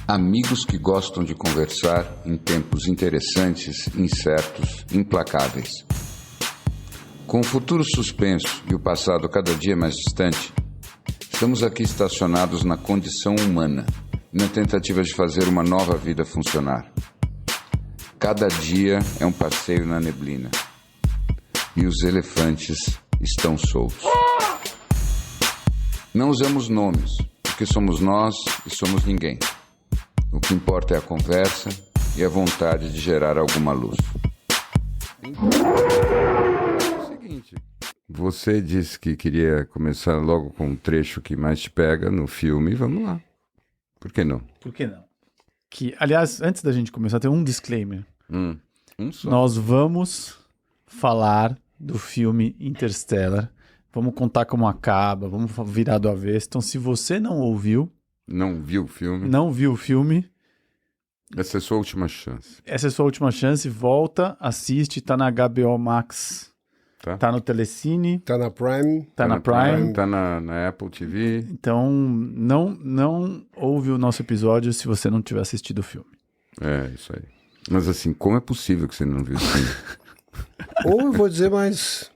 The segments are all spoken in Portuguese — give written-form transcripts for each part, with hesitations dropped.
Amigos que gostam de conversar em tempos interessantes, incertos, implacáveis. Com o futuro suspenso e o passado cada dia mais distante, estamos aqui estacionados na condição humana, na tentativa de fazer uma nova vida funcionar. Cada dia é um passeio na neblina. E os elefantes estão soltos. Não usamos nomes, porque somos nós e somos ninguém. O que importa é a conversa e a vontade de gerar alguma luz. É o seguinte, você disse que queria começar logo com um trecho que mais te pega no filme. Vamos lá. Por que não? Por que não? Que, aliás, antes da gente começar, tem um disclaimer. Um só. Nós vamos falar do filme Interstellar. Vamos contar como acaba, vamos virar do avesso. Então, se você não ouviu... Não viu o filme? Não viu o filme... Essa é a sua última chance. Essa é a sua última chance. Volta, assiste. Tá na HBO Max. Tá no Telecine. Tá na Prime. Tá na Prime. Tá na Apple TV. Então, não ouve o nosso episódio se você não tiver assistido o filme. É, isso aí. Mas assim, como é possível que você não viu o filme? Ou eu vou dizer mais...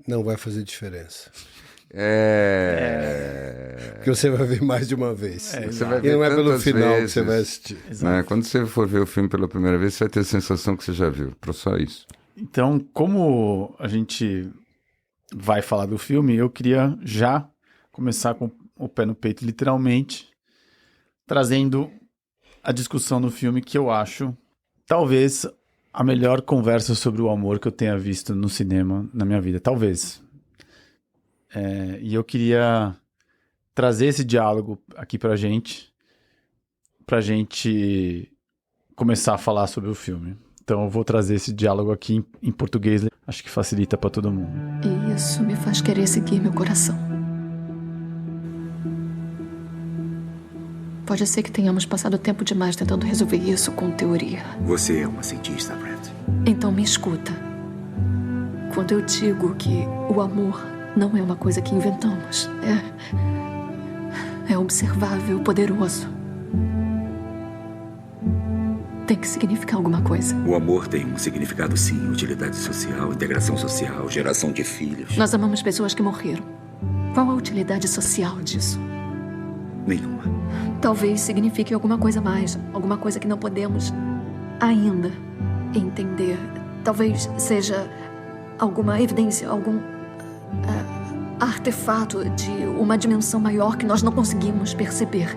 Não vai fazer diferença. Porque você vai ver mais de uma vez. Você vai ver e não é pelo final vezes, que você vai assistir. Né? Quando você for ver o filme pela primeira vez, você vai ter a sensação que você já viu. Só isso. Então, como a gente vai falar do filme, eu queria já começar com o pé no peito, literalmente, trazendo a discussão do filme que eu acho, talvez, a melhor conversa sobre o amor que eu tenha visto no cinema na minha vida. Talvez. E eu queria trazer esse diálogo aqui pra gente começar a falar sobre o filme. Então eu vou trazer esse diálogo aqui em português, acho que facilita pra todo mundo. E isso me faz querer seguir meu coração. Pode ser que tenhamos passado tempo demais tentando resolver isso com teoria. Você é uma cientista, Brett. Então me escuta. Quando eu digo que o amor não é uma coisa que inventamos, é observável, poderoso. Tem que significar alguma coisa. O amor tem um significado, sim. Utilidade social, integração social, geração de filhos. Nós amamos pessoas que morreram. Qual a utilidade social disso? Nenhuma. Talvez signifique alguma coisa a mais. Alguma coisa que não podemos ainda entender. Talvez seja alguma evidência, algum artefato de uma dimensão maior que nós não conseguimos perceber.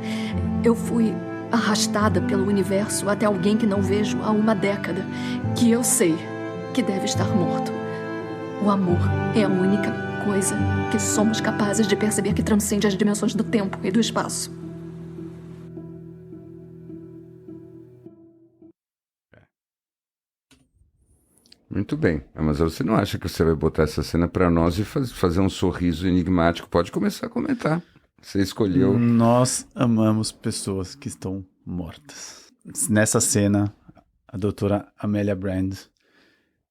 Eu fui arrastada pelo universo até alguém que não vejo há uma década, que eu sei que deve estar morto. O amor é a única coisa que somos capazes de perceber que transcende as dimensões do tempo e do espaço. Muito bem. Mas você não acha que você vai botar essa cena pra nós e fazer um sorriso enigmático? Pode começar a comentar. Você escolheu... Nós amamos pessoas que estão mortas. Nessa cena, a doutora Amelia Brand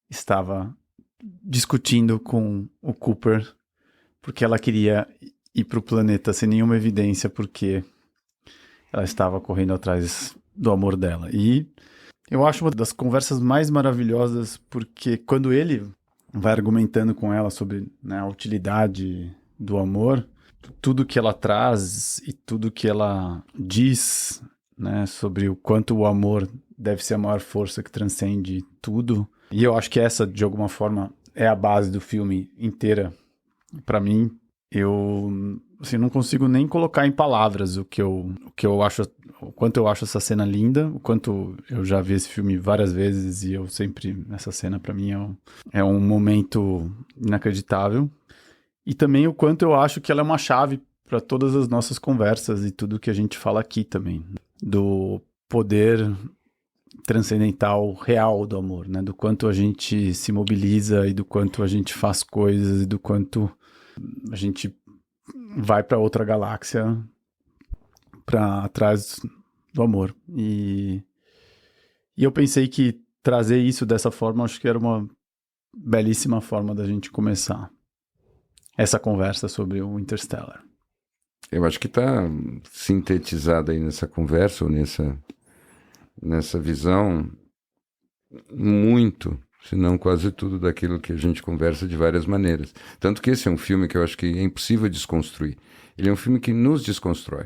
estava discutindo com o Cooper porque ela queria ir para o planeta sem nenhuma evidência porque ela estava correndo atrás do amor dela. E eu acho uma das conversas mais maravilhosas porque quando ele vai argumentando com ela sobre, né, a utilidade do amor, tudo que ela traz e tudo que ela diz, né, sobre o quanto o amor deve ser a maior força que transcende tudo. E eu acho que essa, de alguma forma, é a base do filme inteira. Para mim, eu assim, não consigo nem colocar em palavras o que eu acho, o quanto eu acho essa cena linda, o quanto eu já vi esse filme várias vezes e eu sempre, essa cena para mim é um momento inacreditável. E também o quanto eu acho que ela é uma chave para todas as nossas conversas e tudo que a gente fala aqui também. Do poder transcendental real do amor, né? Do quanto a gente se mobiliza e do quanto a gente faz coisas e do quanto a gente vai para outra galáxia para atrás do amor. E eu pensei que trazer isso dessa forma, acho que era uma belíssima forma da gente começar essa conversa sobre o Interstellar. Eu acho que está sintetizado aí nessa conversa, ou nessa visão, muito, se não quase tudo, daquilo que a gente conversa de várias maneiras. Tanto que esse é um filme que eu acho que é impossível desconstruir. Ele é um filme que nos desconstrói.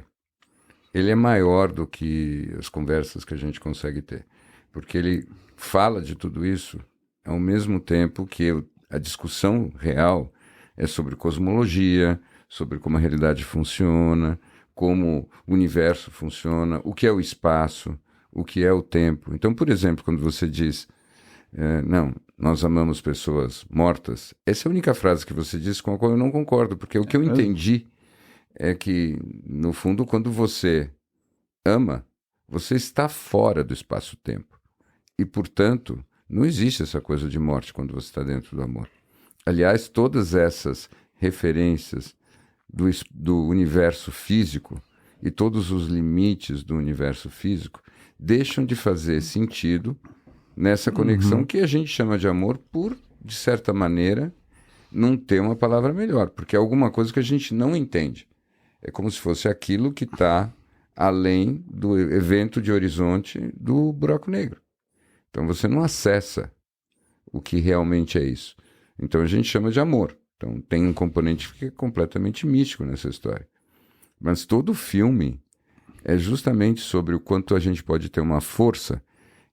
Ele é maior do que as conversas que a gente consegue ter. Porque ele fala de tudo isso ao mesmo tempo que a discussão real é sobre cosmologia, sobre como a realidade funciona, como o universo funciona, o que é o espaço, o que é o tempo. Então, por exemplo, quando você diz, não, nós amamos pessoas mortas, essa é a única frase que você disse com a qual eu não concordo, porque o que eu entendi é que, no fundo, quando você ama, você está fora do espaço-tempo. E, portanto, não existe essa coisa de morte quando você está dentro do amor. Aliás, todas essas referências do universo físico e todos os limites do universo físico deixam de fazer sentido nessa conexão que a gente chama de amor por, de certa maneira, não ter uma palavra melhor, porque é alguma coisa que a gente não entende. É como se fosse aquilo que está além do evento de horizonte do buraco negro. Então você não acessa o que realmente é isso. Então a gente chama de amor. Então tem um componente que é completamente místico nessa história. Mas todo filme é justamente sobre o quanto a gente pode ter uma força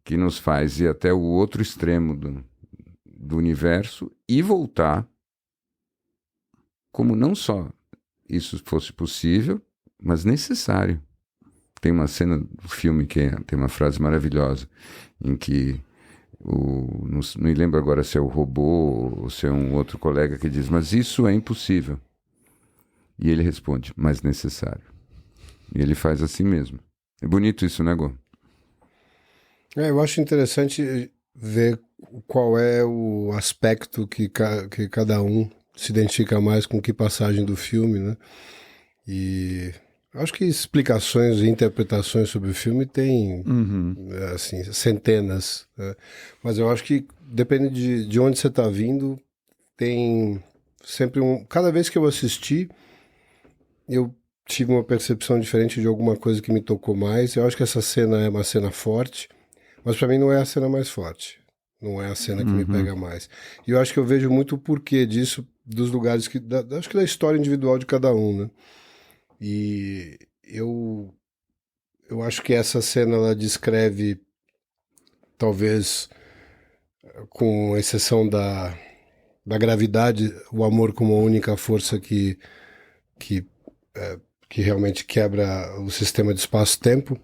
que nos faz ir até o outro extremo do universo e voltar como não só isso fosse possível, mas necessário. Tem uma cena do filme que tem uma frase maravilhosa em que não me lembro agora se é o robô ou se é um outro colega que diz, mas isso é impossível. E ele responde, mas necessário. E ele faz assim mesmo. É bonito isso, né, Gô? Eu acho interessante ver qual é o aspecto que cada um se identifica mais com que passagem do filme, né? E acho que explicações e interpretações sobre o filme tem assim, centenas, né? Mas eu acho que depende de onde você está vindo, tem sempre cada vez que eu assisti, eu tive uma percepção diferente de alguma coisa que me tocou mais. Eu acho que essa cena é uma cena forte, mas para mim não é a cena mais forte. Não é a cena que me pega mais. E eu acho que eu vejo muito o porquê disso, dos lugares acho que da história individual de cada um, né? E eu acho que essa cena ela descreve, talvez, com exceção da gravidade, o amor como a única força que realmente quebra o sistema de espaço-tempo.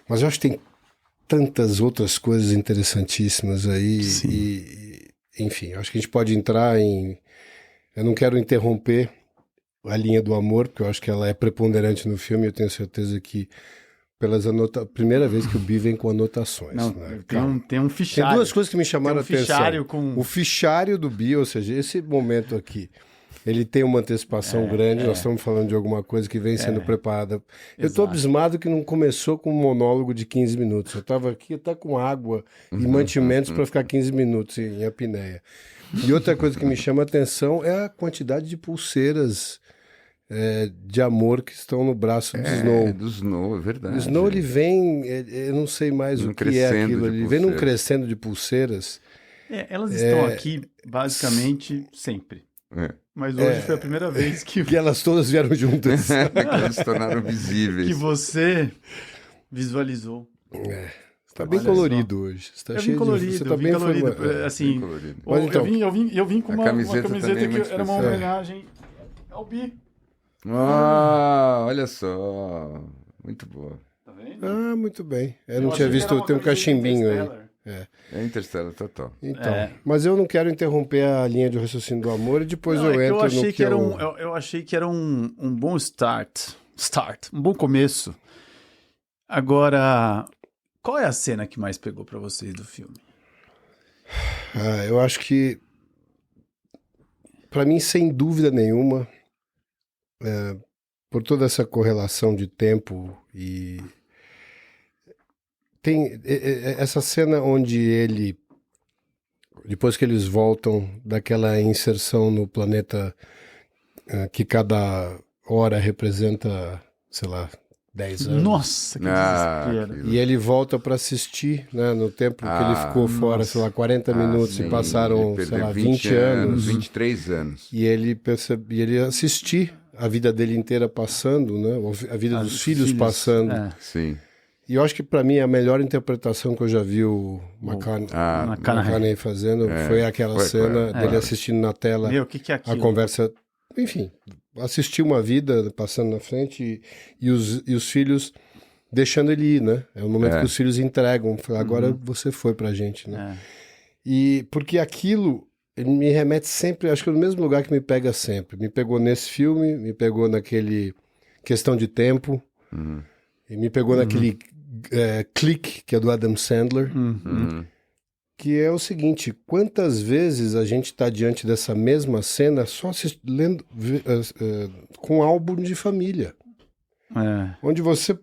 Mas eu acho que tem tantas outras coisas interessantíssimas aí. Enfim, acho que a gente pode entrar em... Eu não quero interromper a linha do amor, porque eu acho que ela é preponderante no filme. Eu tenho certeza que primeira vez que o Bi vem com anotações. Não, né? tem um fichário. Tem duas coisas que me chamaram a atenção. Fichário com... O fichário do Bi, ou seja, esse momento aqui, ele tem uma antecipação grande. Nós estamos falando de alguma coisa que vem sendo preparada. Eu estou abismado que não começou com um monólogo de 15 minutos. Eu estava aqui até com água e mantimentos para ficar 15 minutos em apneia. E outra coisa que me chama a atenção é a quantidade de pulseiras de amor que estão no braço do Snow. Do Snow, é verdade. O Snow, ele vem, eu não sei mais o que é aquilo. Ele vem num crescendo de pulseiras. Elas estão aqui, basicamente, sempre. Mas hoje foi a primeira vez que elas todas vieram juntas. Que elas se tornaram visíveis. Que você visualizou. Está bem colorido hoje. Está cheio colorido, de... Você está bem colorido. Assim, bem colorido. Mas, então, eu vim com uma camiseta que era uma homenagem ao Bi. Olha só. Muito boa. Tá vendo? Ah, muito bem. Eu não tinha visto, tem um cachimbinho aí. É Interstellar total. Então, mas eu não quero interromper a linha de raciocínio do amor e depois eu entro no que eu achei que era um bom start, um bom começo. Agora, qual é a cena que mais pegou pra vocês do filme? Eu acho que, pra mim, sem dúvida nenhuma, por toda essa correlação de tempo e tem essa cena onde ele depois que eles voltam daquela inserção no planeta que cada hora representa, sei lá, 10 anos. Nossa, que desespero. aquilo. E ele volta para assistir, né, no tempo que ele ficou fora, sei lá, 40 minutos, sim, e passaram, ele sei lá, perdeu 20 anos. 23 anos. E ele assistir a vida dele inteira passando, né, a vida dos filhos passando. É. Sim. E eu acho que para mim a melhor interpretação que eu já vi o McConaughey fazendo foi aquela cena dele assistindo na tela Meu, o que é a aquilo? conversa, enfim, assistir uma vida passando na frente e os filhos deixando ele ir, né? É o momento que os filhos entregam, agora você foi pra gente, né? E porque aquilo ele me remete sempre, acho que é no mesmo lugar que me pega sempre. Me pegou nesse filme, me pegou naquele Questão de Tempo, e me pegou naquele Clique, que é do Adam Sandler, que é o seguinte, quantas vezes a gente está diante dessa mesma cena só lendo, com álbum de família, onde você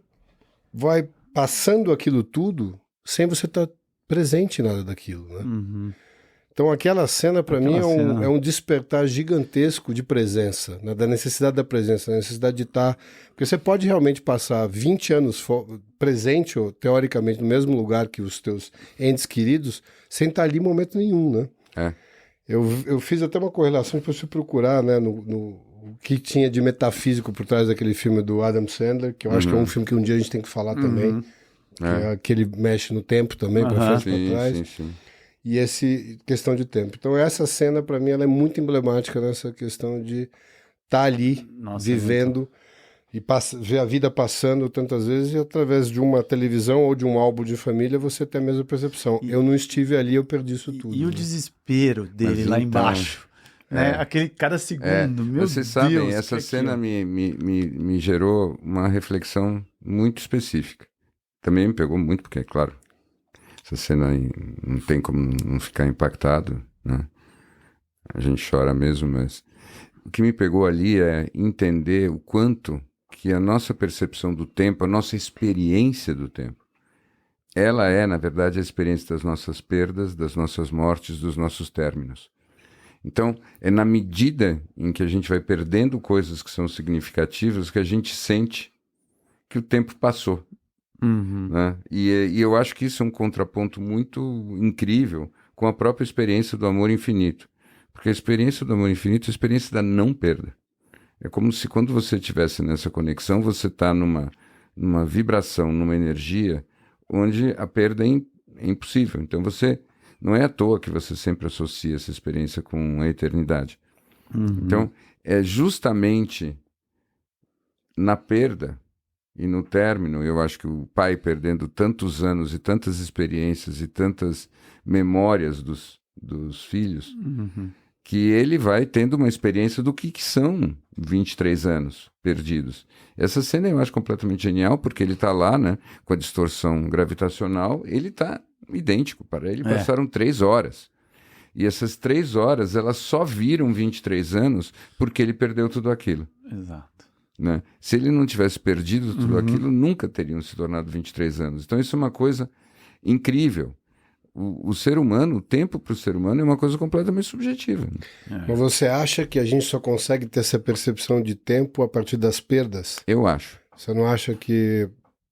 vai passando aquilo tudo sem você estar presente em nada daquilo, né? Então aquela cena para mim é um despertar gigantesco de presença, né? Da necessidade da presença, da necessidade de estar... Porque você pode realmente passar 20 anos presente, ou teoricamente, no mesmo lugar que os teus entes queridos, sem estar ali em momento nenhum, né? Eu fiz até uma correlação para você procurar, né, o que tinha de metafísico por trás daquele filme do Adam Sandler, que eu acho que é um filme que um dia a gente tem que falar também, que ele mexe no tempo também, para frente e para trás. Sim. E esse questão de tempo. Então essa cena para mim ela é muito emblemática nessa questão de estar ali vivendo e ver a vida passando tantas vezes, e através de uma televisão ou de um álbum de família você tem a mesma percepção. Eu não estive ali, eu perdi isso tudo. E o desespero dele lá embaixo, né? Aquele cada segundo, meu Deus. Vocês sabem, essa cena me gerou uma reflexão muito específica. Também me pegou muito, porque, claro, essa cena aí não tem como não ficar impactado, né? A gente chora mesmo, mas o que me pegou ali é entender o quanto que a nossa percepção do tempo, a nossa experiência do tempo, ela é, na verdade, a experiência das nossas perdas, das nossas mortes, dos nossos términos. Então, é na medida em que a gente vai perdendo coisas que são significativas que a gente sente que o tempo passou. Né? E eu acho que isso é um contraponto muito incrível com a própria experiência do amor infinito. Porque a experiência do amor infinito é a experiência da não perda. É como se quando você estivesse nessa conexão, você está numa vibração, numa energia, onde a perda é impossível. Então não é à toa que você sempre associa essa experiência com a eternidade. Então, é justamente na perda e no término, eu acho que o pai perdendo tantos anos e tantas experiências e tantas memórias dos filhos, que ele vai tendo uma experiência do que são 23 anos perdidos. Essa cena eu acho completamente genial, porque ele está lá, né, com a distorção gravitacional, ele está idêntico. Para ele passaram 3 horas. E essas 3 horas, elas só viram 23 anos porque ele perdeu tudo aquilo. Exato. Né? Se ele não tivesse perdido tudo aquilo, nunca teriam se tornado 23 anos. Então isso é uma coisa incrível. O ser humano, o tempo para o ser humano é uma coisa completamente subjetiva. Mas você acha que a gente só consegue ter essa percepção de tempo a partir das perdas? Eu acho. Você não acha que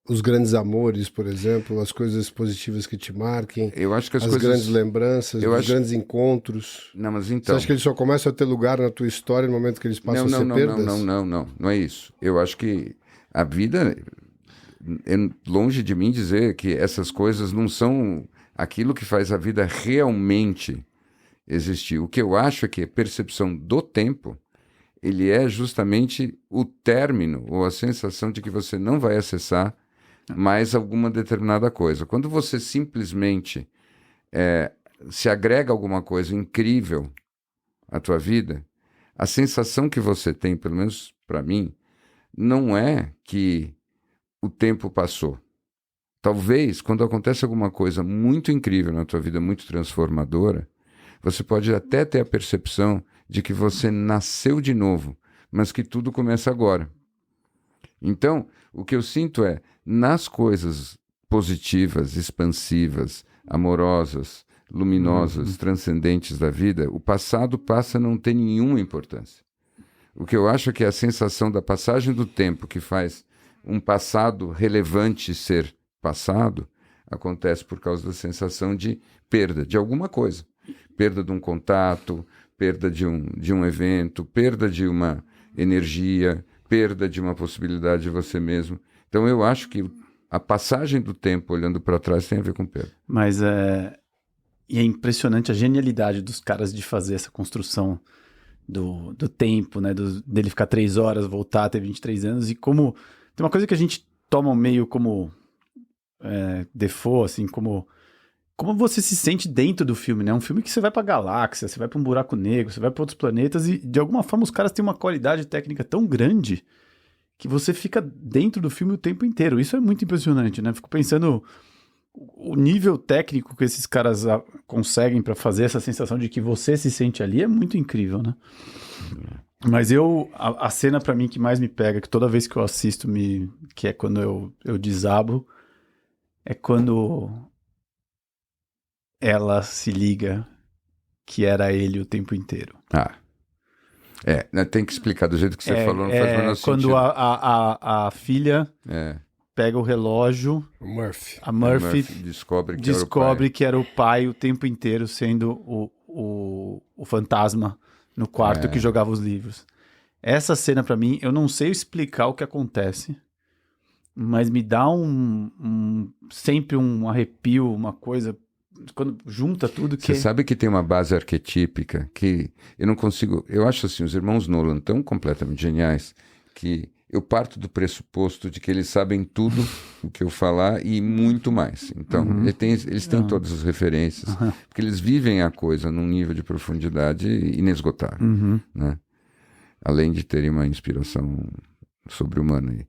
os grandes amores, por exemplo, as coisas positivas que te marquem, eu acho que as grandes lembranças, os grandes encontros... Não, mas então... Você acha que eles só começam a ter lugar na tua história no momento que eles passam a ser perdas? Não é isso. Eu acho que a vida... É longe de mim dizer que essas coisas não são aquilo que faz a vida realmente existir. O que eu acho é que a percepção do tempo, ele é justamente o término ou a sensação de que você não vai acessar mais alguma determinada coisa. Quando você simplesmente se agrega alguma coisa incrível à tua vida, a sensação que você tem, pelo menos para mim, não é que o tempo passou. Talvez, quando acontece alguma coisa muito incrível na tua vida, muito transformadora, você pode até ter a percepção de que você nasceu de novo, mas que tudo começa agora. Então, o que eu sinto é, nas coisas positivas, expansivas, amorosas, luminosas, transcendentes da vida, o passado passa a não ter nenhuma importância. O que eu acho é que a sensação da passagem do tempo que faz um passado relevante ser passado acontece por causa da sensação de perda de alguma coisa. Perda de um contato, perda de um evento, perda de uma energia, perda de uma possibilidade de você mesmo. Então eu acho que a passagem do tempo olhando para trás tem a ver com perda. Mas e é impressionante a genialidade dos caras de fazer essa construção do tempo, né? Dele ficar 3 horas, voltar, ter 23 anos. E como... Tem uma coisa que a gente toma meio como default, assim, como você se sente dentro do filme, né? É um filme que você vai pra galáxia, você vai pra um buraco negro, você vai pra outros planetas e, de alguma forma, os caras têm uma qualidade técnica tão grande que você fica dentro do filme o tempo inteiro. Isso é muito impressionante, né? Fico pensando o nível técnico que esses caras conseguem pra fazer essa sensação de que você se sente ali é muito incrível, né? Mas a cena pra mim que mais me pega, que toda vez que eu assisto, que é quando eu desabo, é quando ela se liga que era ele o tempo inteiro. Tem que explicar do jeito que você falou, não faz o menor quando sentido. a filha pega o relógio, a Murphy descobre que era o pai o tempo inteiro, sendo o fantasma no quarto que jogava os livros. Essa cena, pra mim, eu não sei explicar o que acontece, mas me dá sempre um arrepio, uma coisa, quando junta tudo que... Você sabe que tem uma base arquetípica que eu não consigo... Eu acho assim, os irmãos Nolan tão completamente geniais que eu parto do pressuposto de que eles sabem tudo o que eu falar e muito mais. Então, eles têm todas as referências, porque eles vivem a coisa num nível de profundidade inesgotável, né? Além de terem uma inspiração sobre-humana aí.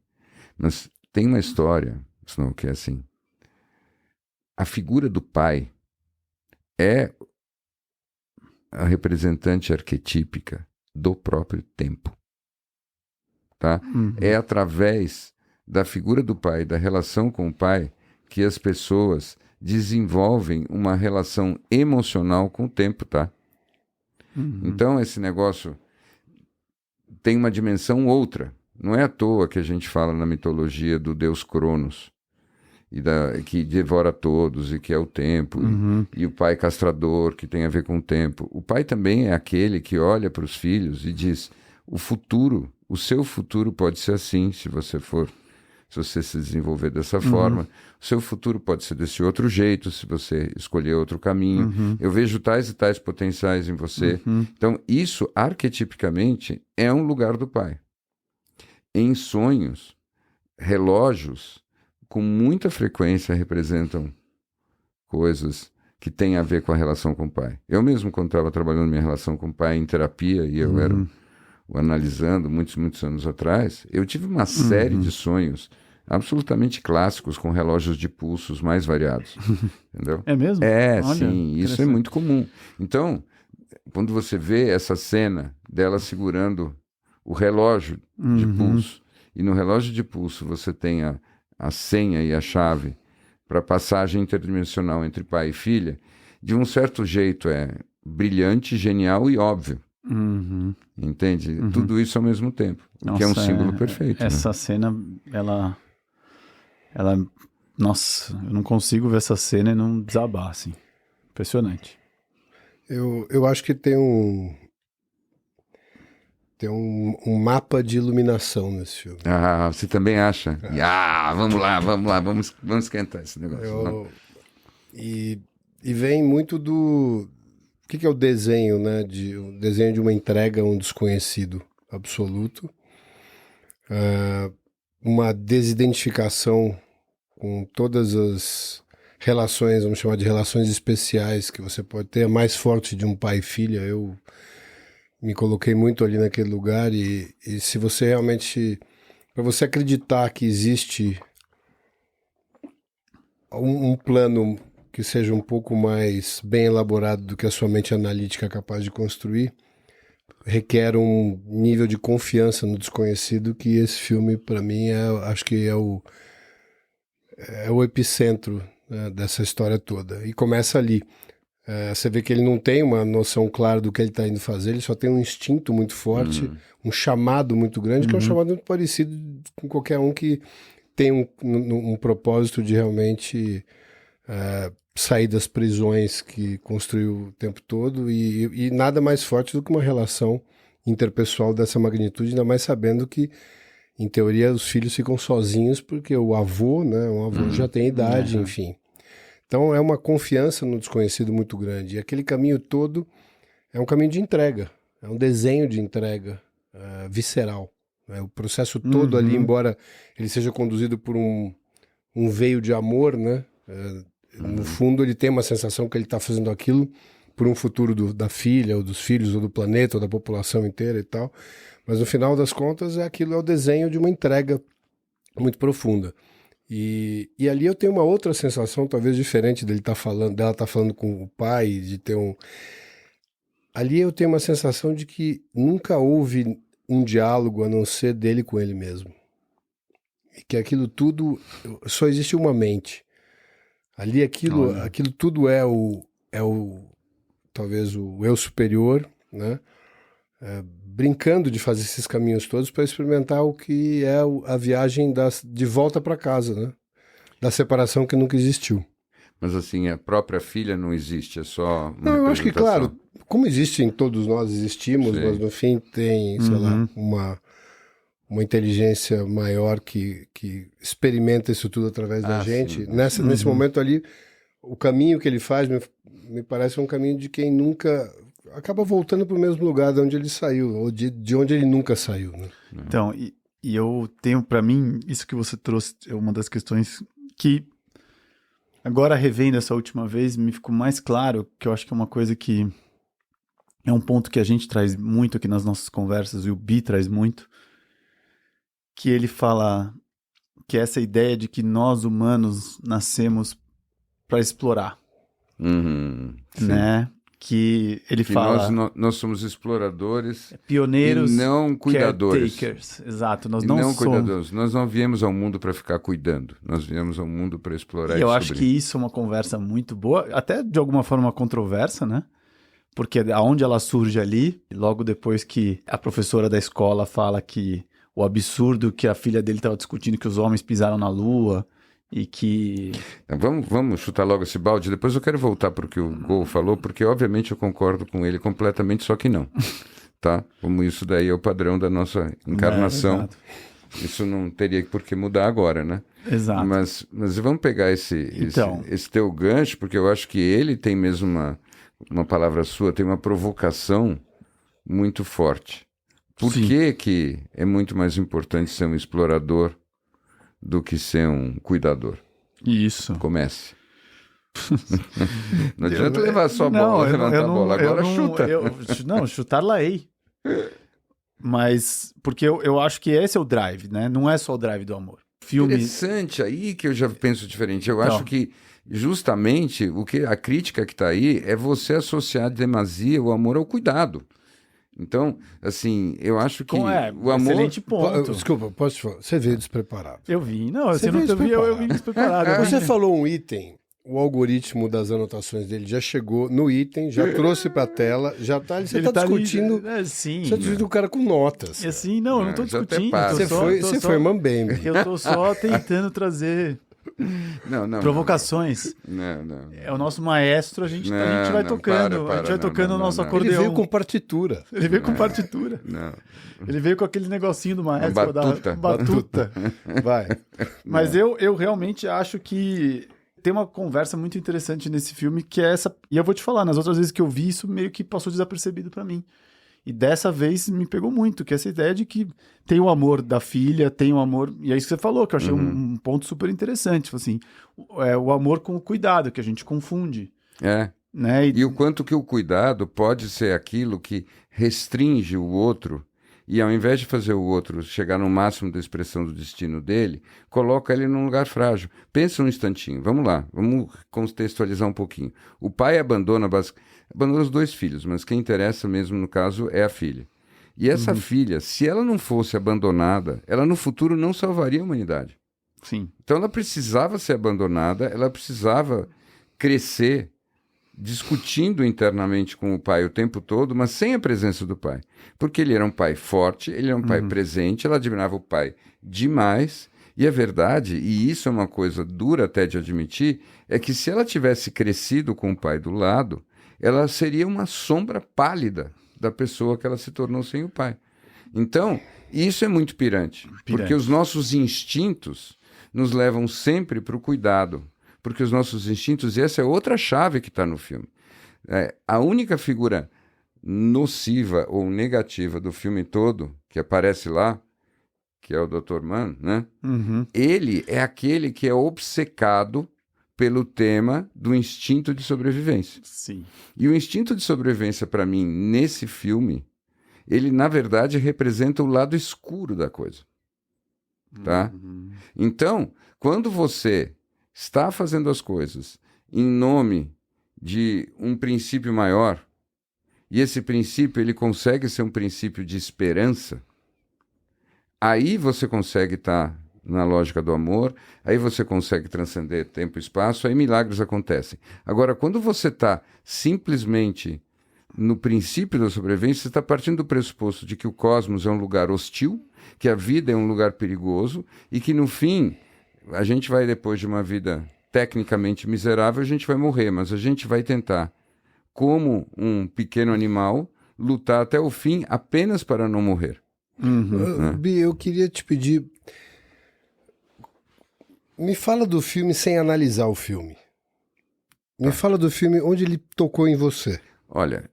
Mas tem uma história, Snow, que é assim: a figura do pai é a representante arquetípica do próprio tempo. Tá? É através da figura do pai, da relação com o pai, que as pessoas desenvolvem uma relação emocional com o tempo, tá? Então esse negócio tem uma dimensão outra. Não é à toa que a gente fala na mitologia do deus Cronos, que devora todos e que é o tempo, e o pai castrador, que tem a ver com o tempo. O pai também é aquele que olha para os filhos e diz: o seu futuro pode ser assim, se você se desenvolver dessa forma. O seu futuro pode ser desse outro jeito, se você escolher outro caminho. Eu vejo tais e tais potenciais em você. Então, isso, arquetipicamente, é um lugar do pai. Em sonhos, relógios, com muita frequência, representam coisas que têm a ver com a relação com o pai. Eu mesmo, quando estava trabalhando minha relação com o pai em terapia, e eu era analisando muitos anos atrás, eu tive uma série de sonhos absolutamente clássicos com relógios de pulsos mais variados. Entendeu? É mesmo? Olha, Sim, isso é muito comum. Então, quando você vê essa cena dela segurando o relógio de pulso, e no relógio de pulso você tem a senha e a chave para passagem interdimensional entre pai e filha, de um certo jeito é brilhante, genial e óbvio. Entende? Tudo isso ao mesmo tempo. O que é um símbolo perfeito. Essa cena, ela... Nossa, eu não consigo ver essa cena e não desabar, assim. Impressionante. Eu acho que tem um mapa de iluminação nesse filme. Você também acha? Vamos lá, vamos esquentar esse negócio. E vem muito do... O que é o desenho, né? O desenho de uma entrega a um desconhecido absoluto. Uma desidentificação com todas as relações, vamos chamar de relações especiais, que você pode ter, a mais forte de um pai e filha. Eu me coloquei muito ali naquele lugar e se você realmente... Para você acreditar que existe um plano que seja um pouco mais bem elaborado do que a sua mente analítica é capaz de construir, requer um nível de confiança no desconhecido que esse filme, para mim, acho que é o epicentro, né, dessa história toda. E começa ali. Você vê que ele não tem uma noção clara do que ele está indo fazer, ele só tem um instinto muito forte, um chamado muito grande, que é um chamado muito parecido com qualquer um que tem um propósito de realmente sair das prisões que construiu o tempo todo e nada mais forte do que uma relação interpessoal dessa magnitude, ainda mais sabendo que, em teoria, os filhos ficam sozinhos porque o avô, né, um avô já tem idade, enfim. Então é uma confiança no desconhecido muito grande. E aquele caminho todo é um caminho de entrega, é um desenho de entrega visceral. O processo todo ali, embora ele seja conduzido por um veio de amor, né? No fundo ele tem uma sensação que ele está fazendo aquilo por um futuro da filha, ou dos filhos, ou do planeta, ou da população inteira e tal. Mas no final das contas é o desenho de uma entrega muito profunda. E ali eu tenho uma outra sensação, talvez diferente dela estar falando com o pai, de ter ali eu tenho uma sensação de que nunca houve um diálogo a não ser dele com ele mesmo. E que aquilo tudo, só existe uma mente. Ali aquilo tudo talvez o eu superior, né? Brincando de fazer esses caminhos todos para experimentar o que é a viagem de volta para casa, né? Da separação que nunca existiu. Mas assim, a própria filha não existe, é só uma Não, eu acho que, claro, como existe em todos nós, existimos, mas no fim tem, sei lá, uma inteligência maior que experimenta isso tudo através da gente. Nesse momento ali, o caminho que ele faz me parece um caminho de quem nunca acaba voltando para o mesmo lugar de onde ele saiu, ou de onde ele nunca saiu, né? Então, e eu tenho para mim, isso que você trouxe é uma das questões que agora revendo essa última vez, me ficou mais claro, que eu acho que é uma coisa que é um ponto que a gente traz muito aqui nas nossas conversas, e o Bi traz muito, que ele fala que é essa ideia de que nós humanos nascemos para explorar, né? Que ele fala... Nós somos exploradores, pioneiros, e não cuidadores. Caretakers. Exato, nós e não somos... cuidadores. Nós não viemos ao mundo para ficar cuidando. Nós viemos ao mundo para explorar e eu acho que isso é uma conversa muito boa, até de alguma forma controversa, né? Porque aonde ela surge ali, logo depois que a professora da escola fala que o absurdo que a filha dele estava discutindo, que os homens pisaram na lua... E que... Vamos chutar logo esse balde. Depois eu quero voltar para o que o Gol falou, porque obviamente eu concordo com ele completamente, só que não. Tá? Como isso daí é o padrão da nossa encarnação. Isso não teria por que mudar agora, né? Exato. Mas vamos pegar esse teu gancho, porque eu acho que ele tem mesmo uma palavra sua, tem uma provocação muito forte. Por que é muito mais importante ser um explorador do que ser um cuidador? Isso. Comece. Não adianta levar só a bola, levantar a bola. Agora chuta. Não, chutar-la-ei. Mas, porque eu acho que esse é o drive, né? Não é só o drive do amor. Interessante, aí que eu já penso diferente. Eu acho que justamente a crítica que está aí é você associar demasia o amor ao cuidado. Então, assim, eu acho que o amor... Excelente ponto. Desculpa, posso te falar? Você veio despreparado. Eu vim. Não, você não viu, eu vim despreparado. Você falou um item, o algoritmo das anotações dele já chegou no item, já trouxe pra tela, já tá... Você tá discutindo... sim. Você tá discutindo o cara com notas. Sim, não, eu não tô discutindo. Você foi mambembe. Eu tô só tentando trazer... provocações. Não. É o nosso maestro, a gente vai tocando. A gente vai tocando o nosso acordeão. Ele veio com partitura. Não. Ele veio com aquele negocinho do maestro. Batuta. Vai. Mas eu realmente acho que tem uma conversa muito interessante nesse filme, que é essa... E eu vou te falar, nas outras vezes que eu vi, isso meio que passou desapercebido pra mim. E dessa vez me pegou muito, que essa ideia de que tem o amor da filha, tem o amor... E é isso que você falou, que eu achei um ponto super interessante. Assim, o amor com o cuidado, que a gente confunde. Né? E o quanto que o cuidado pode ser aquilo que restringe o outro, e ao invés de fazer o outro chegar no máximo da expressão do destino dele, coloca ele num lugar frágil. Pensa um instantinho, vamos lá, vamos contextualizar um pouquinho. O pai abandona os dois filhos, mas quem interessa mesmo no caso é a filha. E essa filha, se ela não fosse abandonada, ela no futuro não salvaria a humanidade. Sim. Então ela precisava ser abandonada, ela precisava crescer discutindo internamente com o pai o tempo todo, mas sem a presença do pai. Porque ele era um pai forte, ele era um pai presente, ela admirava o pai demais. E a verdade, e isso é uma coisa dura até de admitir, é que se ela tivesse crescido com o pai do lado, ela seria uma sombra pálida da pessoa que ela se tornou sem o pai. Então, isso é muito pirante. Porque os nossos instintos nos levam sempre para o cuidado. Porque os nossos instintos, e essa é outra chave que está no filme. A única figura nociva ou negativa do filme todo, que aparece lá, que é o Dr. Mann, né? Ele é aquele que é obcecado pelo tema do instinto de sobrevivência. Sim. E o instinto de sobrevivência, para mim, nesse filme, ele, na verdade, representa o lado escuro da coisa. Tá? Então, quando você está fazendo as coisas em nome de um princípio maior, e esse princípio ele consegue ser um princípio de esperança, aí você consegue estar na lógica do amor, aí você consegue transcender tempo e espaço, aí milagres acontecem. Agora, quando você está simplesmente no princípio da sobrevivência, você está partindo do pressuposto de que o cosmos é um lugar hostil, que a vida é um lugar perigoso e que, no fim, a gente vai, depois de uma vida tecnicamente miserável, a gente vai morrer, mas a gente vai tentar, como um pequeno animal, lutar até o fim apenas para não morrer. Bi, eu queria te pedir, me fala do filme sem analisar o filme. Me fala do filme onde ele tocou em você. Olha,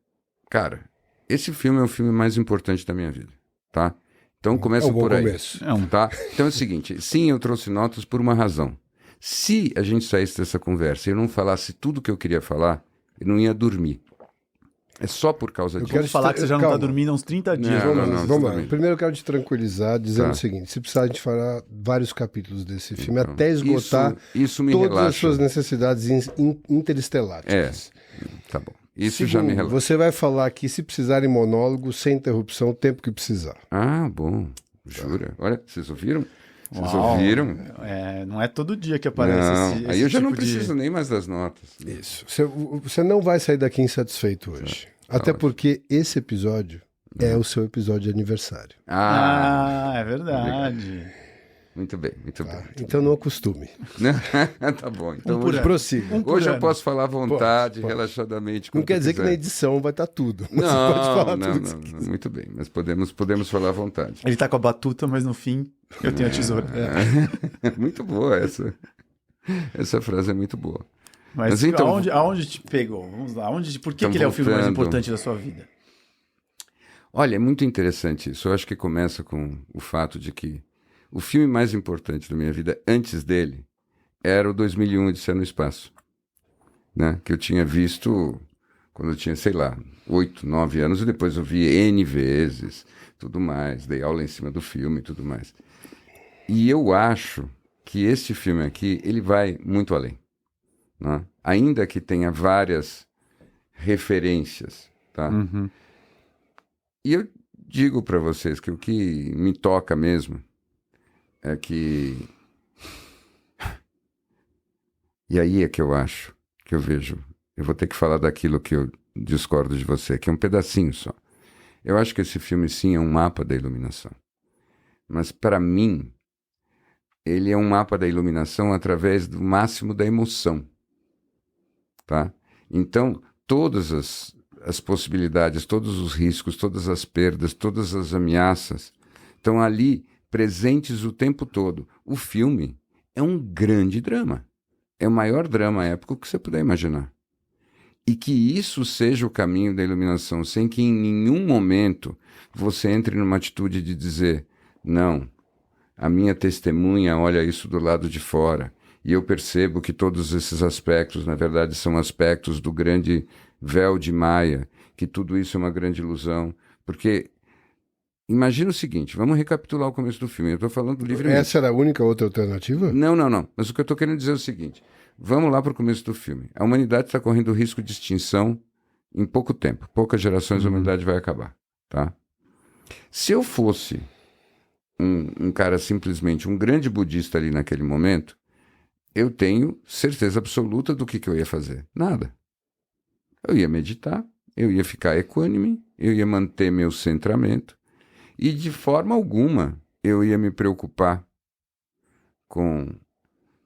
cara, esse filme é o filme mais importante da minha vida, tá? Então começa por aí. Começo. Tá? Então é o seguinte, sim, eu trouxe notas por uma razão. Se a gente saísse dessa conversa e eu não falasse tudo o que eu queria falar, eu não ia dormir. É só por causa disso. Quero falar que você já não está dormindo há uns 30 dias. Vamos lá. Primeiro eu quero te tranquilizar dizendo o seguinte, se precisar a gente fará vários capítulos desse filme até esgotar isso me todas relaxa. as suas necessidades interestelares. Tá bom. Isso já me relaxa. Você vai falar aqui, se precisar em monólogo, sem interrupção, o tempo que precisar. Ah, bom. Jura? Olha, vocês ouviram? Vocês Uau. ouviram? Não é todo dia que aparece esse aí eu já tipo não preciso nem mais das notas. Isso. Você não vai sair daqui insatisfeito hoje. Até porque esse episódio é o seu episódio de aniversário. É verdade. Muito bem, muito bem. Então não acostume. Tá bom. Então Prossiga. hoje eu posso falar à vontade, relaxadamente. Não quer dizer que na edição vai estar tudo. Mas Não, você pode falar não, tudo não, que não. Muito bem, mas podemos falar à vontade. Ele tá com a batuta, mas no fim eu tenho a tesoura. Muito boa essa. Essa frase é muito boa. Mas então, aonde te pegou? Vamos lá. Por que Então, ele é o filme mais voltando. importante da sua vida? Olha, é muito interessante isso. Eu acho que começa com o fato de que o filme mais importante da minha vida, antes dele, era o 2001, Odisseia no Espaço. Né? Que eu tinha visto quando eu tinha, sei lá, 8, 9 anos, e depois eu vi N vezes, tudo mais, dei aula em cima do filme e tudo mais. E eu acho que este filme aqui, ele vai muito além. Né? Ainda que tenha várias referências, tá? E eu digo para vocês que o que me toca mesmo é que... E aí é que eu acho, que eu vejo... Eu vou ter que falar daquilo que eu discordo de você, que é um pedacinho só. Eu acho que esse filme, sim, é um mapa da iluminação. Mas, para mim, ele é um mapa da iluminação através do máximo da emoção. Tá? Então, todas as possibilidades, todos os riscos, todas as perdas, todas as ameaças estão ali presentes o tempo todo. O filme é um grande drama. É o maior drama épico que você puder imaginar. E que isso seja o caminho da iluminação, sem que em nenhum momento você entre numa atitude de dizer, não, a minha testemunha olha isso do lado de fora, e eu percebo que todos esses aspectos, na verdade, são aspectos do grande véu de Maia, que tudo isso é uma grande ilusão. Porque, imagina o seguinte, vamos recapitular o começo do filme, eu estou falando livremente. Essa era a única outra alternativa? Não. Mas o que eu estou querendo dizer é o seguinte, vamos lá para o começo do filme. A humanidade está correndo risco de extinção em pouco tempo. Poucas gerações a humanidade vai acabar. Tá? Se eu fosse um cara simplesmente, um grande budista ali naquele momento, eu tenho certeza absoluta do que eu ia fazer. Nada. Eu ia meditar, eu ia ficar equânime, eu ia manter meu centramento e de forma alguma eu ia me preocupar com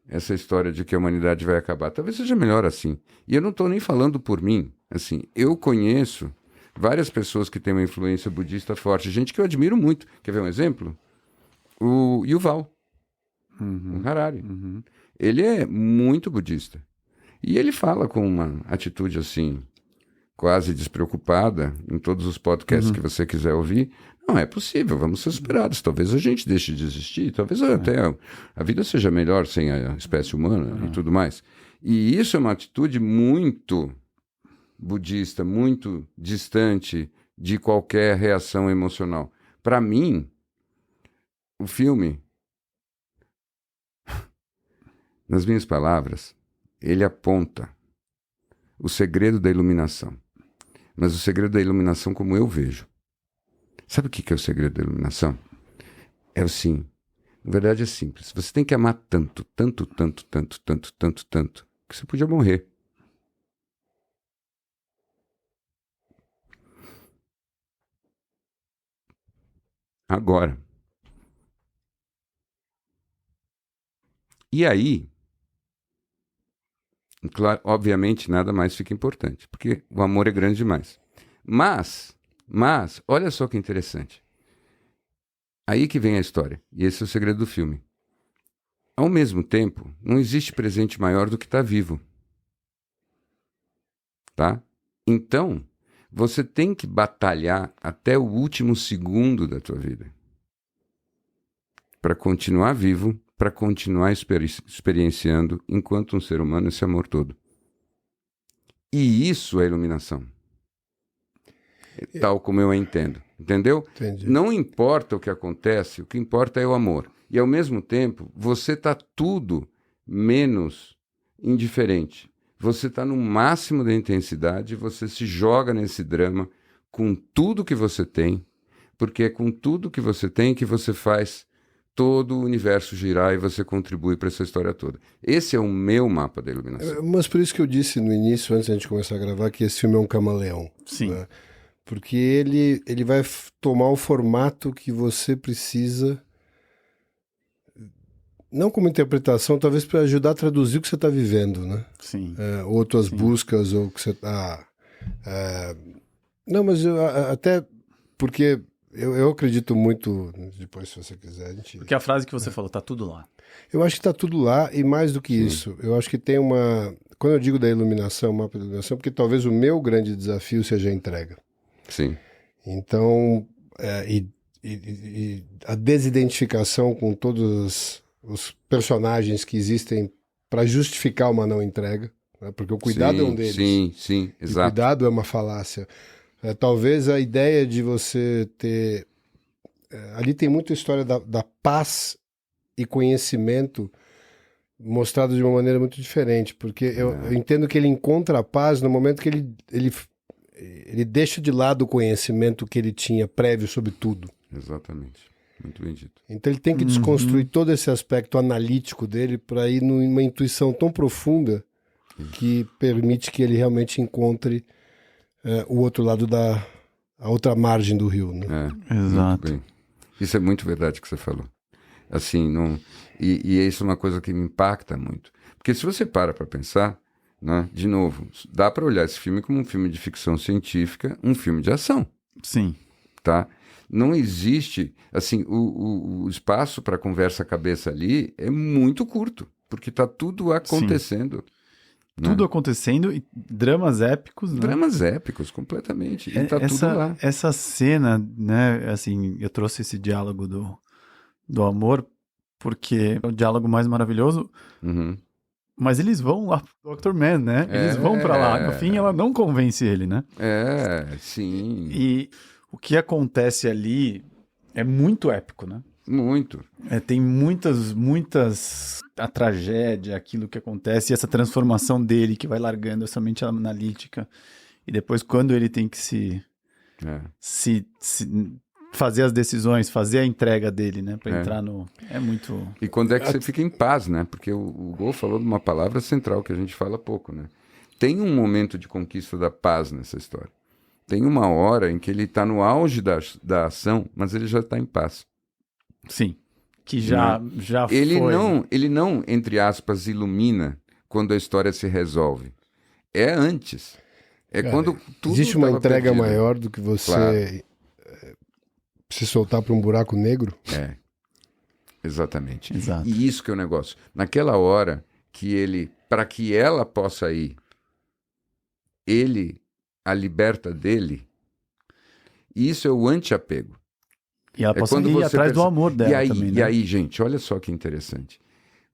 essa história de que a humanidade vai acabar. Talvez seja melhor assim. E eu não estou nem falando por mim. Assim, eu conheço várias pessoas que têm uma influência budista forte, gente que eu admiro muito. Quer ver um exemplo? O Yuval, o Harari. Ele é muito budista. E ele fala com uma atitude assim, quase despreocupada, em todos os podcasts que você quiser ouvir. Não é possível, vamos ser superados. Talvez a gente deixe de existir, talvez até a vida seja melhor sem a espécie humana e tudo mais. E isso é uma atitude muito budista, muito distante de qualquer reação emocional. Para mim, o filme, nas minhas palavras, ele aponta o segredo da iluminação. Mas o segredo da iluminação como eu vejo. Sabe o que é o segredo da iluminação? É assim. Na verdade é simples. Você tem que amar tanto, tanto, tanto, tanto, tanto, tanto, tanto, que você podia morrer. Agora. E aí, claro, obviamente nada mais fica importante, porque o amor é grande demais. Mas, olha só que interessante. Aí que vem a história, e esse é o segredo do filme. Ao mesmo tempo, não existe presente maior do que estar vivo. Tá? Então, você tem que batalhar até o último segundo da tua vida para continuar vivo, para continuar experienciando, enquanto um ser humano, esse amor todo. E isso é iluminação. Tal como eu a entendo. Entendeu? Entendi. Não importa o que acontece, o que importa é o amor. E ao mesmo tempo, você está tudo menos indiferente. Você está no máximo da intensidade, você se joga nesse drama com tudo que você tem, porque é com tudo que você tem que você faz todo o universo girar e você contribui para essa história toda. Esse é o meu mapa da iluminação. Mas por isso que eu disse no início, antes da gente começar a gravar, que esse filme é um camaleão. Sim. Né? Porque ele vai tomar o formato que você precisa, não como interpretação, talvez para ajudar a traduzir o que você está vivendo, né? Sim. Ou tuas buscas, ou o que você está... Não, mas até porque eu acredito muito, depois se você quiser... A gente... Porque a frase que você falou, tá tudo lá. Eu acho que está tudo lá, e mais do que isso, eu acho que tem uma... Quando eu digo da iluminação, mapa da iluminação, porque talvez o meu grande desafio seja a entrega. Sim. Então, e a desidentificação com todos os personagens que existem para justificar uma não entrega, né? Porque o cuidado é um deles. Sim, E exato. o cuidado é uma falácia. Talvez a ideia de você ter... ali tem muita história da paz e conhecimento mostrado de uma maneira muito diferente, porque eu entendo que ele encontra a paz no momento que ele deixa de lado o conhecimento que ele tinha prévio sobre tudo. Exatamente. Muito bem dito. Então ele tem que desconstruir todo esse aspecto analítico dele para ir numa intuição tão profunda que permite que ele realmente encontre o outro lado a outra margem do rio. Né? Exato. Muito bem. Isso é muito verdade que você falou. Assim, não... E isso é uma coisa que me impacta muito. Porque se você para pensar, né, de novo, dá para olhar esse filme como um filme de ficção científica, um filme de ação. Sim. Tá? Não existe, assim, o espaço para conversa cabeça ali é muito curto, porque está tudo acontecendo. Né? Tudo acontecendo e dramas épicos, né? Dramas épicos, completamente. E tá tudo lá. Essa cena, né, assim, eu trouxe esse diálogo do amor, porque é o diálogo mais maravilhoso, mas eles vão lá pro Dr. Man, né? Eles vão pra lá. No fim, ela não convence ele, né? Sim. E o que acontece ali é muito épico, né? Muito. Tem muitas... A tragédia, aquilo que acontece, e essa transformação dele, que vai largando essa mente analítica. E depois, quando ele tem que se fazer as decisões, fazer a entrega dele, né? Pra entrar no... É muito... E quando é que você fica em paz, né? Porque o Gol falou de uma palavra central que a gente fala pouco, né? tem um momento de conquista da paz nessa história. Tem uma hora em que ele está no auge da ação, mas ele já está em paz. Sim. Que já Ele foi. ele não, entre aspas, ilumina quando a história se resolve. É antes. É Cara, quando tudo existe uma tava entrega perdido. maior do que você Claro. se soltar para um buraco negro? É, exatamente. Exato. E isso que é o negócio. Naquela hora que ele, para que ela possa ir, ele a liberta dele, isso é o anti-apego. E ela possa quando ir você atrás do percebe- amor dela e aí, também, né? E aí, gente, olha só que interessante.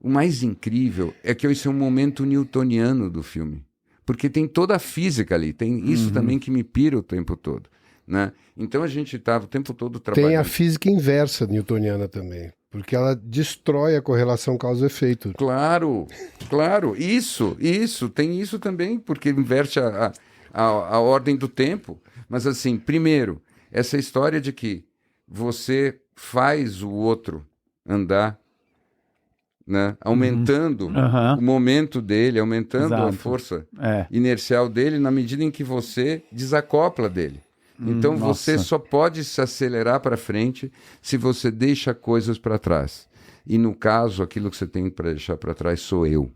O mais incrível é que esse é um momento newtoniano do filme. Porque tem toda a física ali, tem isso também que me pira o tempo todo. Né? Então a gente estava o tempo todo trabalhando. Tem a física inversa newtoniana também, porque ela destrói a correlação causa-efeito. Claro, isso, tem isso também, porque inverte a ordem do tempo. Mas assim, primeiro, essa história de que você faz o outro andar, né? Aumentando Aham. o momento dele, aumentando a Exato. força É. inercial dele na medida em que você desacopla dele. Então você nossa. só pode se acelerar para frente se você deixa coisas para trás. E no caso, aquilo que você tem para deixar para trás sou eu.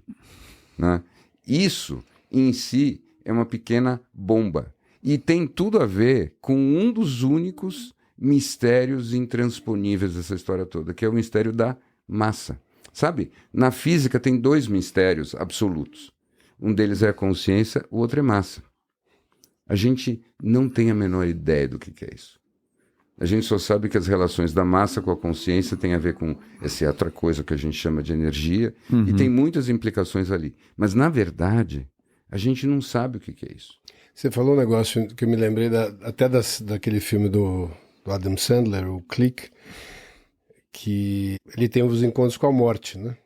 Né? Isso, em si, é uma pequena bomba. E tem tudo a ver com um dos únicos mistérios intransponíveis dessa história toda, que é o mistério da massa. Sabe? Na física tem 2 mistérios absolutos. Um deles é a consciência, o outro é massa. A gente não tem a menor ideia do que é isso. A gente só sabe que as relações da massa com a consciência têm a ver com essa outra coisa que a gente chama de energia, e tem muitas implicações ali. Mas, na verdade, a gente não sabe o que é isso. Você falou um negócio que eu me lembrei daquele filme do Adam Sandler, o Click, que ele tem os encontros com a morte, né?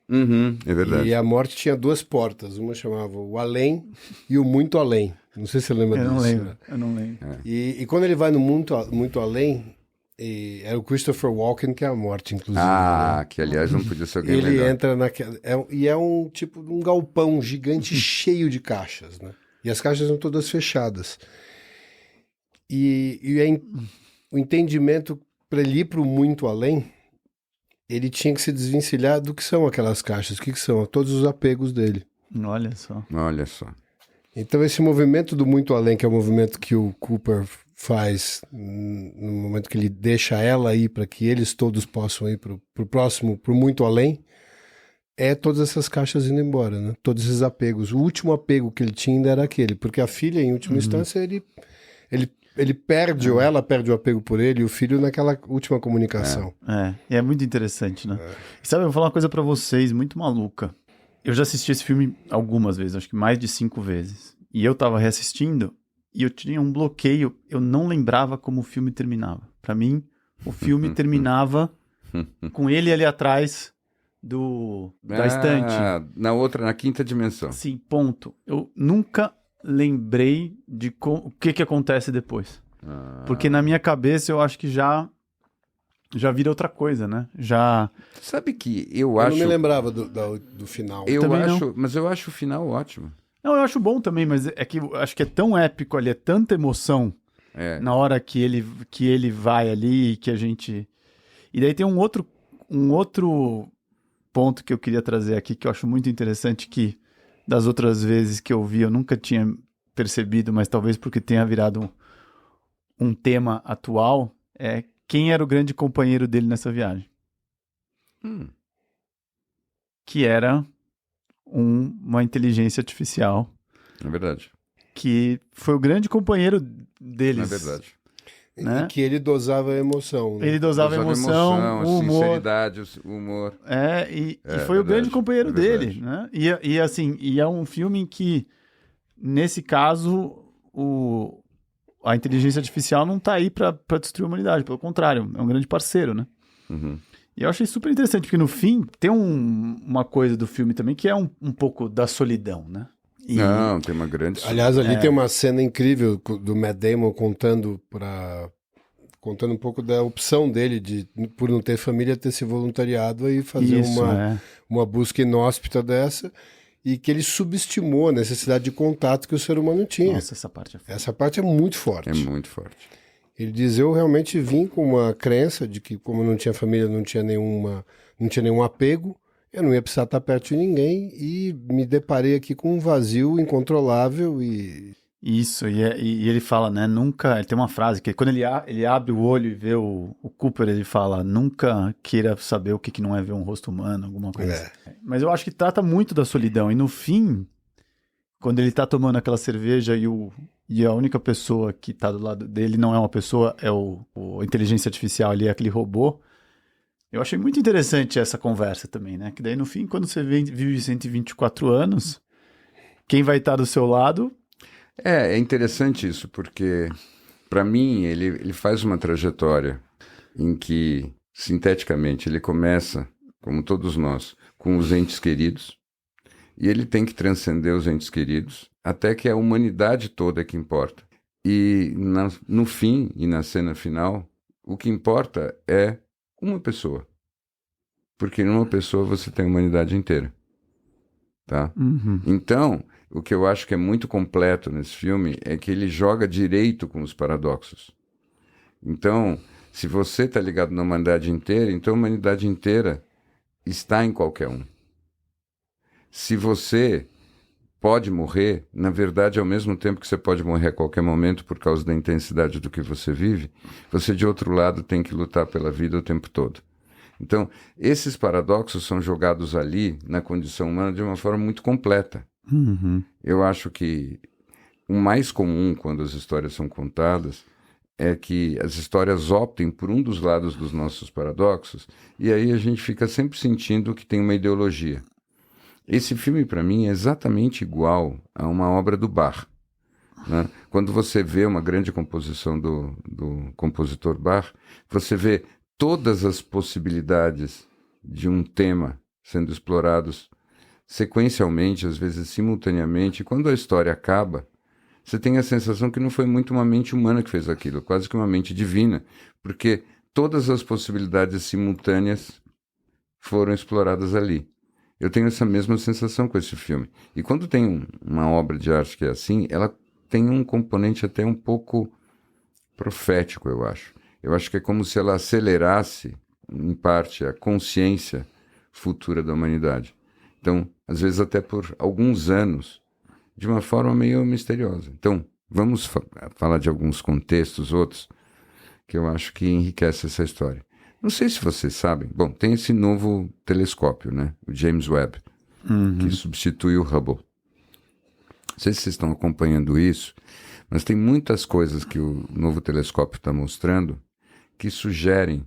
É verdade. E a morte tinha 2 portas, uma chamava o além e o muito além. Não sei se você lembra Eu disso. não lembro. Né? Eu não lembro. E quando ele vai no muito além, é o Christopher Walken que é a morte, inclusive. Ah, né? que aliás não podia ser alguém Ele melhor. entra naquela... E é um tipo de um galpão gigante cheio de caixas, né? E as caixas são todas fechadas. O entendimento para ele ir para o muito além, ele tinha que se desvencilhar do que são aquelas caixas. O que são? Todos os apegos dele. Olha só. Olha só. Então esse movimento do muito além, que é o movimento que o Cooper faz no momento que ele deixa ela ir para que eles todos possam ir para o próximo, para o muito além, é todas essas caixas indo embora, né? Todos esses apegos. O último apego que ele tinha ainda era aquele, porque a filha, em última instância, ele perde, ou ela perde o apego por ele, e o filho naquela última comunicação. E é muito interessante, né? E sabe, eu vou falar uma coisa pra vocês muito maluca. Eu já assisti esse filme algumas vezes, acho que mais de 5 vezes. E eu tava reassistindo e eu tinha um bloqueio, eu não lembrava como o filme terminava. Pra mim, o filme terminava com ele ali atrás da estante. Na 5ª dimensão. Sim, ponto. Eu nunca lembrei de o que acontece depois. Porque na minha cabeça eu acho que já vira outra coisa, né? Sabe que Eu acho... não me lembrava do final. Mas eu acho o final ótimo. Não, eu acho bom também, mas é que eu acho que é tão épico ali, é tanta emoção na hora que ele vai ali, que a gente... E daí tem um outro ponto que eu queria trazer aqui, que eu acho muito interessante, que das outras vezes que eu vi, eu nunca tinha percebido, mas talvez porque tenha virado um tema atual, é quem era o grande companheiro dele nessa viagem. Que era uma inteligência artificial. É verdade. Que foi o grande companheiro deles. É verdade. Né? E que ele dosava a emoção. Né? Ele dosava a emoção, o humor. Sinceridade, o humor. E foi o grande companheiro dele. Né? E assim, é um filme em que, nesse caso, a inteligência artificial não está aí para destruir a humanidade. Pelo contrário, é um grande parceiro, né? E eu achei super interessante, porque no fim tem uma coisa do filme também que é um pouco da solidão, né? Não, tem uma grande... Aliás, ali tem uma cena incrível do Matt Damon contando um pouco da opção dele de, por não ter família, ter se voluntariado e fazer uma busca inóspita dessa. e que ele subestimou a necessidade de contato que o ser humano tinha. Nossa, essa parte é forte. Essa parte é muito forte. É muito forte. Ele diz, eu realmente vim com uma crença de que como eu não tinha família, não tinha nenhum apego, eu não ia precisar estar perto de ninguém e me deparei aqui com um vazio incontrolável e... Isso, e ele fala, né, nunca, ele tem uma frase que quando ele abre o olho e vê o Cooper, ele fala, nunca queira saber o que não é ver um rosto humano, alguma coisa assim. Mas eu acho que trata muito da solidão, e no fim, quando ele tá tomando aquela cerveja e a única pessoa que tá do lado dele não é uma pessoa, é a inteligência artificial ali, é aquele robô, eu achei muito interessante essa conversa também, né, que daí no fim, quando você vive 124 anos, quem vai estar do seu lado... É interessante isso, porque, para mim, ele faz uma trajetória em que, sinteticamente, ele começa, como todos nós, com os entes queridos, e ele tem que transcender os entes queridos, até que a humanidade toda é que importa. E no fim, e na cena final, o que importa é uma pessoa. Porque numa pessoa você tem a humanidade inteira. Tá? Uhum. Então... O que eu acho que é muito completo nesse filme é que ele joga direito com os paradoxos. Então, se você está ligado na humanidade inteira, então a humanidade inteira está em qualquer um. Se você pode morrer, na verdade, ao mesmo tempo que você pode morrer a qualquer momento por causa da intensidade do que você vive, você, de outro lado, tem que lutar pela vida o tempo todo. Então, esses paradoxos são jogados ali, na condição humana, de uma forma muito completa. Uhum. Eu acho que o mais comum quando as histórias são contadas é que as histórias optem por um dos lados dos nossos paradoxos e aí a gente fica sempre sentindo que tem uma ideologia. Esse filme, para mim, é exatamente igual a uma obra do Bach. Né? Quando você vê uma grande composição do compositor Bach, você vê todas as possibilidades de um tema sendo explorados sequencialmente, às vezes simultaneamente, e quando a história acaba, você tem a sensação que não foi muito uma mente humana que fez aquilo, quase que uma mente divina, porque todas as possibilidades simultâneas foram exploradas ali. Eu tenho essa mesma sensação com esse filme. E quando tem uma obra de arte que é assim, ela tem um componente até um pouco profético, eu acho. Eu acho que é como se ela acelerasse, em parte, a consciência futura da humanidade. Então, às vezes até por alguns anos, de uma forma meio misteriosa. Então, vamos falar de alguns contextos, outros, que eu acho que enriquece essa história. Não sei se vocês sabem, bom, tem esse novo telescópio, né? O James Webb, que substitui o Hubble. Não sei se vocês estão acompanhando isso, mas tem muitas coisas que o novo telescópio está mostrando que sugerem,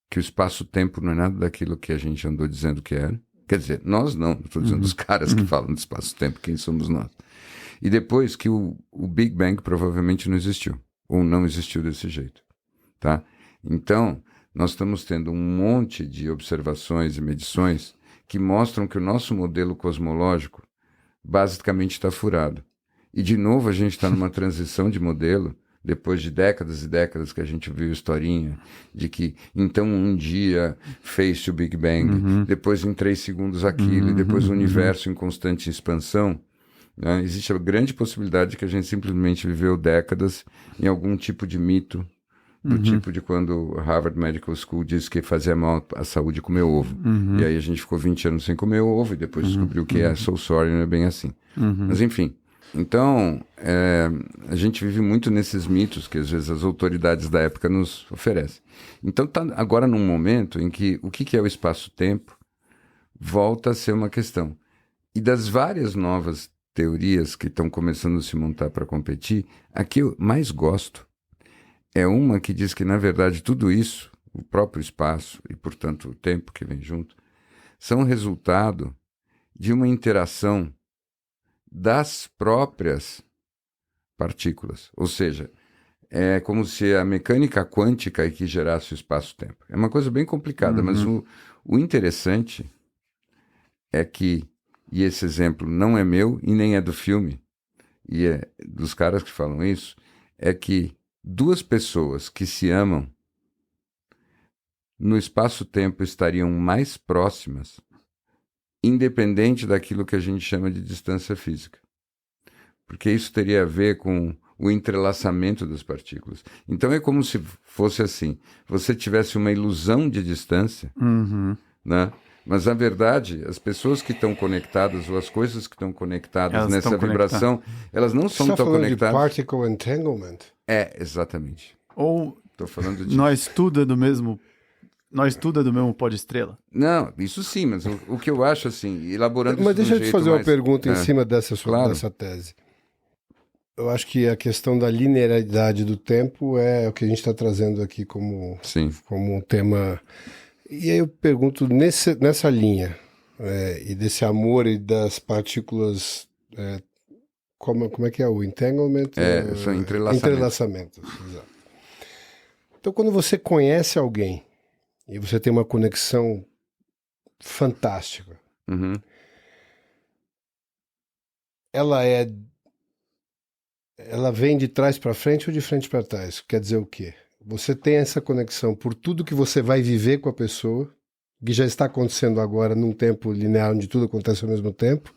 que o espaço-tempo não é nada daquilo que a gente andou dizendo que era. Quer dizer, nós não, estou dizendo os caras que falam de espaço-tempo, quem somos nós. E depois que o Big Bang provavelmente não existiu, ou não existiu desse jeito. Tá? Então, nós estamos tendo um monte de observações e medições que mostram que o nosso modelo cosmológico basicamente está furado. E, de novo, a gente está numa transição de modelo, depois de décadas e décadas que a gente viu historinha de que, então, um dia fez-se o Big Bang, depois em 3 segundos aquilo, e depois o universo em constante expansão. Né? Existe a grande possibilidade de que a gente simplesmente viveu décadas em algum tipo de mito, do tipo de quando Harvard Medical School disse que fazia mal à saúde comer ovo. E aí a gente ficou 20 anos sem comer ovo, e depois descobriu que é so sorry, não é bem assim. Mas, enfim... Então, a gente vive muito nesses mitos que às vezes as autoridades da época nos oferecem. Então, está agora num momento em que o que é o espaço-tempo volta a ser uma questão. E das várias novas teorias que estão começando a se montar para competir, a que eu mais gosto é uma que diz que, na verdade, tudo isso, o próprio espaço e, portanto, o tempo que vem junto, são resultado de uma interação das próprias partículas. Ou seja, é como se a mecânica quântica é que gerasse o espaço-tempo. É uma coisa bem complicada, mas o interessante é que, e esse exemplo não é meu e nem é do filme, e é dos caras que falam isso, é que 2 pessoas que se amam no espaço-tempo estariam mais próximas independente daquilo que a gente chama de distância física. Porque isso teria a ver com o entrelaçamento das partículas. Então é como se fosse assim, você tivesse uma ilusão de distância, né? Mas, na verdade, as pessoas que estão conectadas, ou as coisas que estão conectadas Elas nessa estão vibração, elas não são Você está tão falando conectadas. de particle entanglement? Exatamente. Ou Estou falando de... nós tudo é do mesmo pó de estrela? Não, isso sim, mas o que eu acho, assim, elaborando Mas isso de um deixa eu te jeito fazer mais... uma pergunta em cima claro. dessa tese. Eu acho que a questão da linearidade do tempo é o que a gente está trazendo aqui como um tema. E aí eu pergunto, nessa linha, e desse amor e das partículas, como é que é o entanglement? São entrelaçamentos. Exato. Então, quando você conhece alguém e você tem uma conexão fantástica, ela vem de trás para frente ou de frente para trás? Quer dizer o quê? Você tem essa conexão por tudo que você vai viver com a pessoa, que já está acontecendo agora num tempo linear onde tudo acontece ao mesmo tempo,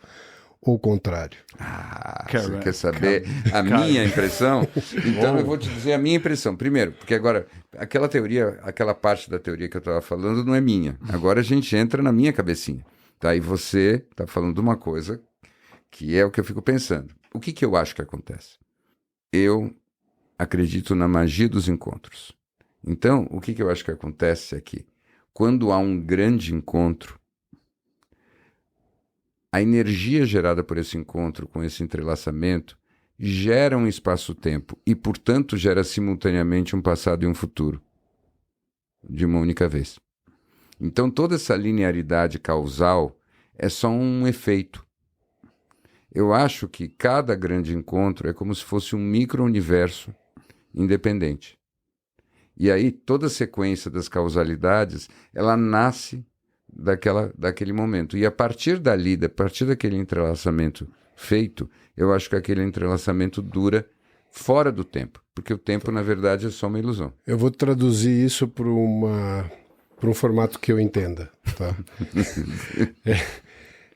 ou o contrário? Você quer saber a minha impressão? Então eu vou te dizer a minha impressão. Primeiro, porque agora, aquela teoria, aquela parte da teoria que eu estava falando não é minha. Agora a gente entra na minha cabecinha. Tá? E você está falando de uma coisa que é o que eu fico pensando. O que eu acho que acontece? Eu acredito na magia dos encontros. Então, o que eu acho que acontece aqui? Quando há um grande encontro, a energia gerada por esse encontro, com esse entrelaçamento, gera um espaço-tempo e, portanto, gera simultaneamente um passado e um futuro, de uma única vez. Então, toda essa linearidade causal é só um efeito. Eu acho que cada grande encontro é como se fosse um micro-universo independente. E aí toda a sequência das causalidades, ela nasce daquele momento. E a partir dali, a partir daquele entrelaçamento feito, eu acho que aquele entrelaçamento dura fora do tempo. Porque o tempo, na verdade, é só uma ilusão. Eu vou traduzir isso para um formato que eu entenda. Tá?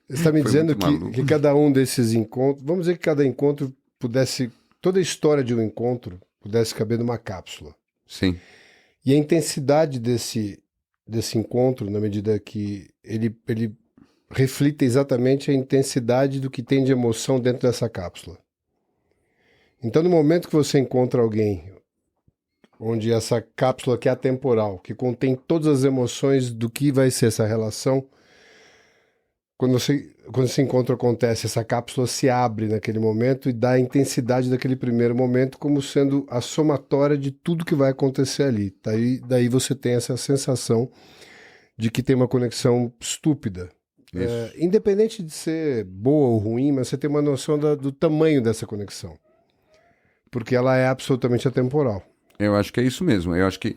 Você está me dizendo que cada um desses encontros... Vamos dizer que cada encontro pudesse... Toda a história de um encontro pudesse caber numa cápsula. Sim. E a intensidade desse encontro, na medida que ele reflita exatamente a intensidade do que tem de emoção dentro dessa cápsula. Então, no momento que você encontra alguém onde essa cápsula que é atemporal, que contém todas as emoções do que vai ser essa relação... Quando esse encontro acontece, essa cápsula se abre naquele momento e dá a intensidade daquele primeiro momento como sendo a somatória de tudo que vai acontecer ali. Daí você tem essa sensação de que tem uma conexão estúpida. Independente de ser boa ou ruim, mas você tem uma noção do tamanho dessa conexão. Porque ela é absolutamente atemporal. Eu acho que é isso mesmo. Eu acho que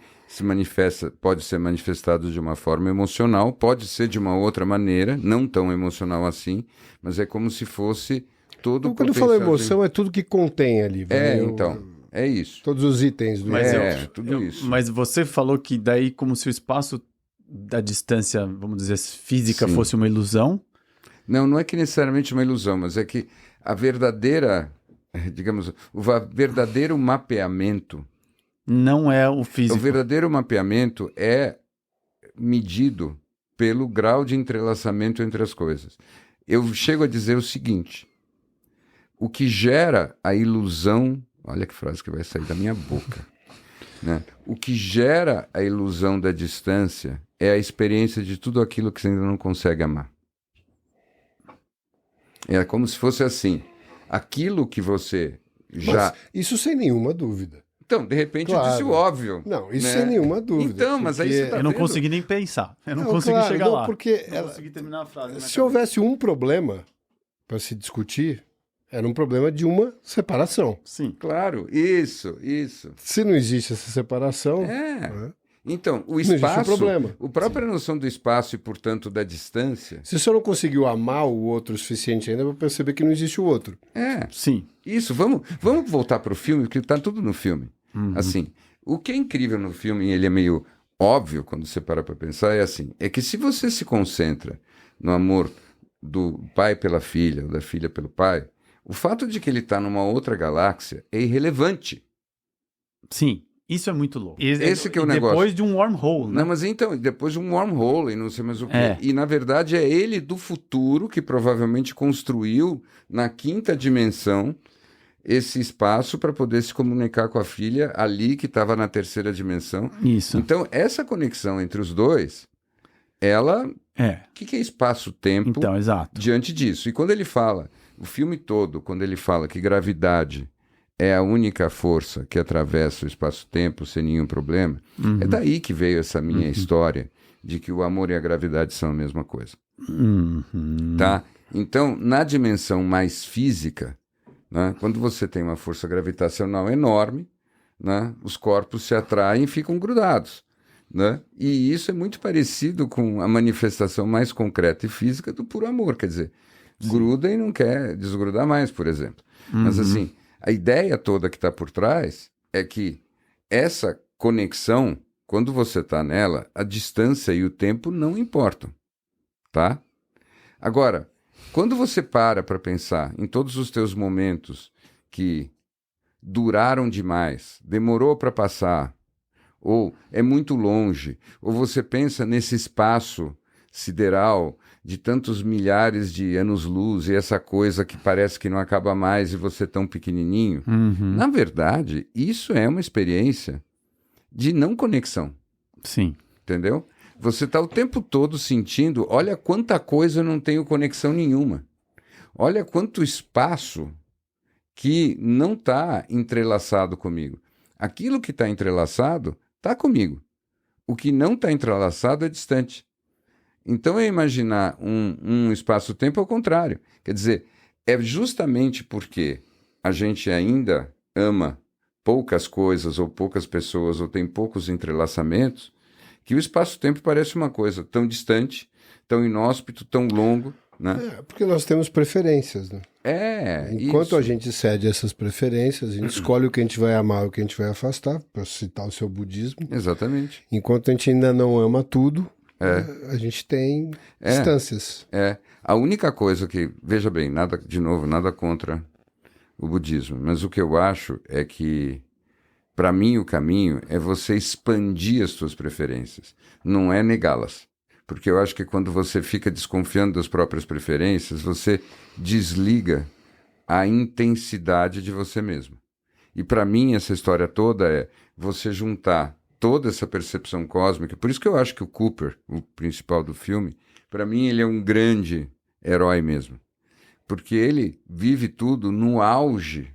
pode ser manifestado de uma forma emocional, pode ser de uma outra maneira, não tão emocional assim, mas é como se fosse todo o Quando eu falo emoção, é tudo que contém ali. Então, é isso. Todos os itens do tudo isso. Mas você falou que daí como se o espaço da distância, vamos dizer, física fosse uma ilusão? Não é que necessariamente uma ilusão, mas é que a verdadeira, digamos, o verdadeiro mapeamento não é o físico. O verdadeiro mapeamento é medido pelo grau de entrelaçamento entre as coisas. Eu chego a dizer o seguinte: o que gera a ilusão, olha que frase que vai sair da minha boca, né? O que gera a ilusão da distância é a experiência de tudo aquilo que você ainda não consegue amar. É como se fosse assim, aquilo que você já... Mas isso sem nenhuma dúvida. Então, de repente, eu disse o óbvio. Não, isso né? sem nenhuma dúvida. Então, mas aí você tá Eu não vendo? consegui nem pensar. Eu não consegui chegar lá. Porque não consegui terminar a frase. se houvesse um problema para se discutir, era um problema de uma separação. Sim. Claro, isso. Se não existe essa separação... Então, o não existe espaço, problema. a própria noção do espaço e, portanto, da distância... Se você não conseguiu amar o outro o suficiente ainda para perceber que não existe o outro. Sim. Isso, vamos voltar para o filme, porque está tudo no filme. Assim, o que é incrível no filme, e ele é meio óbvio quando você para pensar, é assim, é que se você se concentra no amor do pai pela filha, ou da filha pelo pai, o fato de que ele está numa outra galáxia é irrelevante. Sim, isso é muito louco. Esse que é o depois negócio. de um wormhole, né? Não, mas então, depois de um wormhole e não sei mais o quê. É. E, na verdade, é ele do futuro que provavelmente construiu na 5ª dimensão esse espaço para poder se comunicar com a filha ali que estava na 3ª dimensão. Isso. Então, essa conexão entre os dois, ela... É. O que é espaço-tempo Então, exato. diante disso? E quando ele fala, o filme todo, quando ele fala que gravidade é a única força que atravessa o espaço-tempo sem nenhum problema, é daí que veio essa minha história de que o amor e a gravidade são a mesma coisa. Tá? Então, na dimensão mais física, né, quando você tem uma força gravitacional enorme, né, os corpos se atraem e ficam grudados. Né? E isso é muito parecido com a manifestação mais concreta e física do puro amor. Quer dizer, gruda e não quer desgrudar mais, por exemplo. Mas assim, a ideia toda que está por trás é que essa conexão, quando você está nela, a distância e o tempo não importam. Tá? Agora, quando você para pensar em todos os teus momentos que duraram demais, demorou para passar, ou é muito longe, ou você pensa nesse espaço sideral de tantos milhares de anos-luz e essa coisa que parece que não acaba mais e você tão pequenininho. Na verdade, isso é uma experiência de não conexão. Sim. Entendeu? Você está o tempo todo sentindo, olha quanta coisa eu não tenho conexão nenhuma. Olha quanto espaço que não está entrelaçado comigo. Aquilo que está entrelaçado está comigo. O que não está entrelaçado é distante. Então, é imaginar um espaço-tempo ao contrário. Quer dizer, é justamente porque a gente ainda ama poucas coisas ou poucas pessoas ou tem poucos entrelaçamentos que o espaço-tempo parece uma coisa tão distante, tão inóspito, tão longo. Né? É, porque nós temos preferências, né? Enquanto isso. a gente cede essas preferências, a gente escolhe o que a gente vai amar e o que a gente vai afastar, para citar o seu budismo. Exatamente. Enquanto a gente ainda não ama tudo, a gente tem distâncias. A única coisa que, veja bem, nada contra o budismo, mas o que eu acho é que, para mim, o caminho é você expandir as suas preferências, não é negá-las. Porque eu acho que quando você fica desconfiando das próprias preferências, você desliga a intensidade de você mesmo. E para mim essa história toda é você juntar toda essa percepção cósmica. Por isso que eu acho que o Cooper, o principal do filme, para mim ele é um grande herói mesmo. Porque ele vive tudo no auge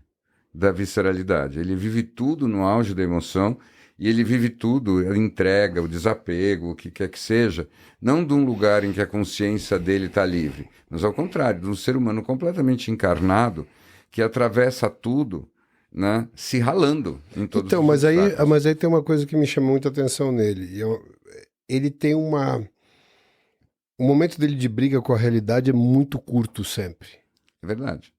da visceralidade. Ele vive tudo no auge da emoção. E ele vive tudo, a entrega, o desapego, o que quer que seja, não de um lugar em que a consciência dele está livre, mas ao contrário, de um ser humano completamente encarnado que atravessa tudo, né, se ralando em todos os obstáculos. Mas aí tem uma coisa que me chama muita atenção nele. Ele tem o momento dele de briga com a realidade é muito curto sempre. É verdade.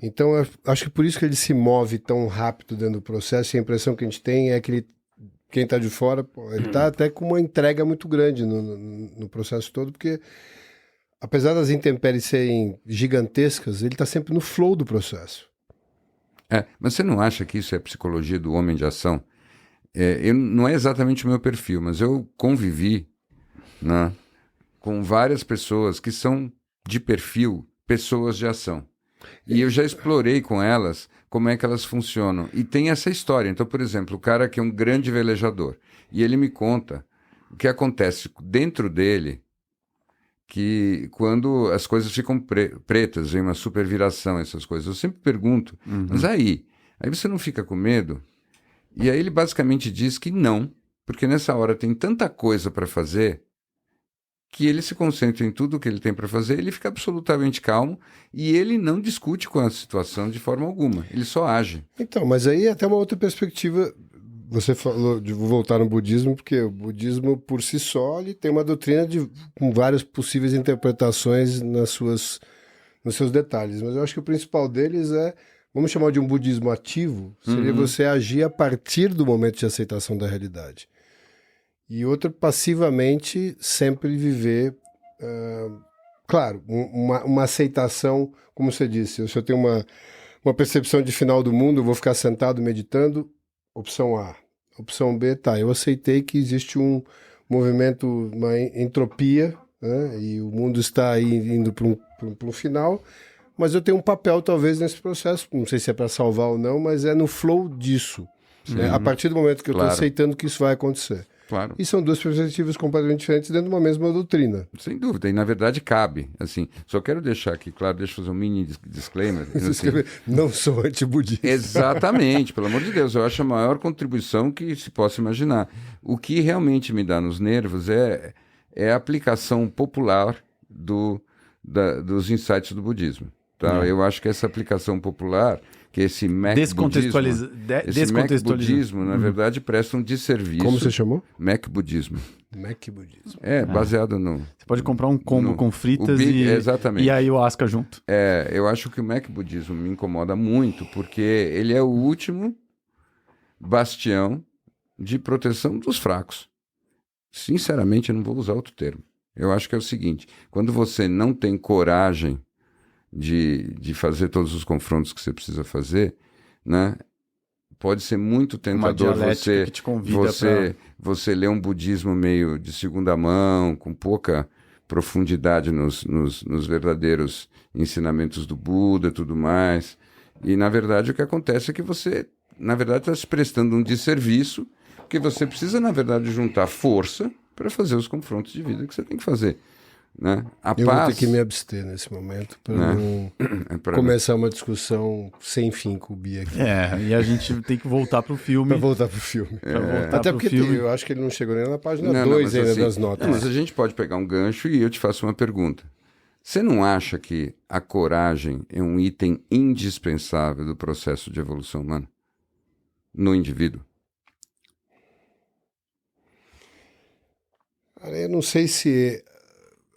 Então, eu acho que por isso que ele se move tão rápido dentro do processo, e a impressão que a gente tem é que quem está de fora, ele está até com uma entrega muito grande no processo todo, porque apesar das intempéries serem gigantescas, ele está sempre no flow do processo. Mas você não acha que isso é psicologia do homem de ação? Não é exatamente o meu perfil, mas eu convivi, né, com várias pessoas que são de perfil pessoas de ação. E eu já explorei com elas como é que elas funcionam. E tem essa história. Então, por exemplo, o cara que é um grande velejador, e ele me conta o que acontece dentro dele, que quando as coisas ficam pretas, vem uma superviração, essas coisas. Eu sempre pergunto, mas aí você não fica com medo? E aí ele basicamente diz que não, porque nessa hora tem tanta coisa para fazer que ele se concentra em tudo o que ele tem para fazer, ele fica absolutamente calmo e ele não discute com a situação de forma alguma, ele só age. Então, mas aí até uma outra perspectiva, você falou de voltar no budismo, porque o budismo por si só ele tem uma doutrina com várias possíveis interpretações nos seus detalhes, mas eu acho que o principal deles vamos chamar de um budismo ativo, seria você agir a partir do momento de aceitação da realidade. E outra, passivamente, sempre viver claro, uma aceitação, como você disse, se eu tenho uma percepção de final do mundo, eu vou ficar sentado meditando, opção A. Opção B, tá, eu aceitei que existe um movimento, uma entropia, né, e o mundo está aí indo para um final, mas eu tenho um papel talvez nesse processo, não sei se é para salvar ou não, mas é no flow disso, né, a partir do momento que eu estou aceitando que isso vai acontecer. Claro. E são duas perspectivas completamente diferentes dentro de uma mesma doutrina. Sem dúvida, e na verdade cabe. Assim, só quero deixar aqui, claro, deixa eu fazer um mini disclaimer. Assim, não sou antibudista. Exatamente, pelo amor de Deus, eu acho a maior contribuição que se possa imaginar. O que realmente me dá nos nervos é a aplicação popular dos insights do budismo. Tá? Eu acho que essa aplicação popular, que esse Mac-budismo, na verdade, presta um desserviço. Como você chamou? Mac-budismo. Mac-budismo. Baseado no... Você pode comprar um combo com fritas exatamente. E ayahuasca junto. Eu acho que o Mac-budismo me incomoda muito, porque ele é o último bastião de proteção dos fracos. Sinceramente, eu não vou usar outro termo. Eu acho que é o seguinte, quando você não tem coragem de fazer todos os confrontos que você precisa fazer, né? Pode ser muito tentador você ler um budismo meio de segunda mão, com pouca profundidade nos verdadeiros ensinamentos do Buda e tudo mais. E, na verdade, o que acontece é que você, na verdade, está se prestando um desserviço, porque você precisa, na verdade, juntar força para fazer os confrontos de vida que você tem que fazer. Né? Eu vou ter que me abster nesse momento para não começar uma discussão sem fim com o Bia aqui. E a gente tem que voltar pro filme. Para voltar pro filme. Até porque eu acho que ele não chegou nem na página 2 ainda das notas. Mas a gente pode pegar um gancho e eu te faço uma pergunta. Você não acha que a coragem é um item indispensável do processo de evolução humana? No indivíduo? Eu não sei se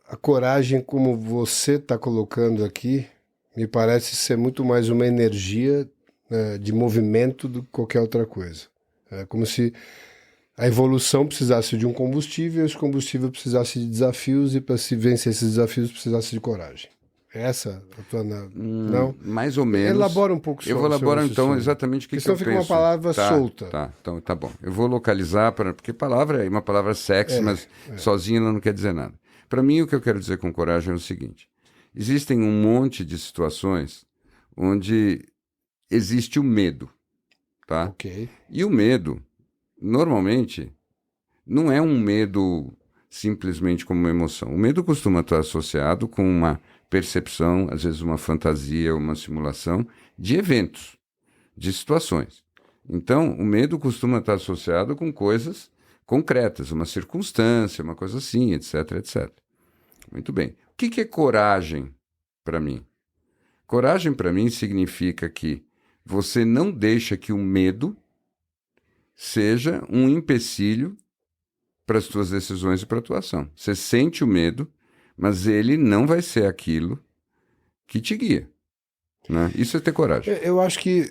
a coragem, como você está colocando aqui, me parece ser muito mais uma energia de movimento do que qualquer outra coisa. É como se a evolução precisasse de um combustível e esse combustível precisasse de desafios e para se vencer esses desafios precisasse de coragem. Essa a tua... Não? Mais ou menos. Elabora um pouco sobre isso. Eu vou elaborar então exatamente o que eu penso. Senão fica uma palavra solta. Tá, então tá bom. Eu vou localizar, porque palavra é uma palavra sexy, mas sozinha ela não quer dizer nada. Para mim, o que eu quero dizer com coragem é o seguinte. Existem um monte de situações onde existe o medo, tá? Ok. E o medo, normalmente, não é um medo simplesmente como uma emoção. O medo costuma estar associado com uma percepção, às vezes uma fantasia, uma simulação de eventos, de situações. Então, o medo costuma estar associado com coisas concretas, uma circunstância, uma coisa assim, etc, etc. Muito bem. O que é coragem para mim? Coragem para mim significa que você não deixa que o medo seja um empecilho para as tuas decisões e para a tua ação. Você sente o medo, mas ele não vai ser aquilo que te guia. Né? Isso é ter coragem. Eu acho que,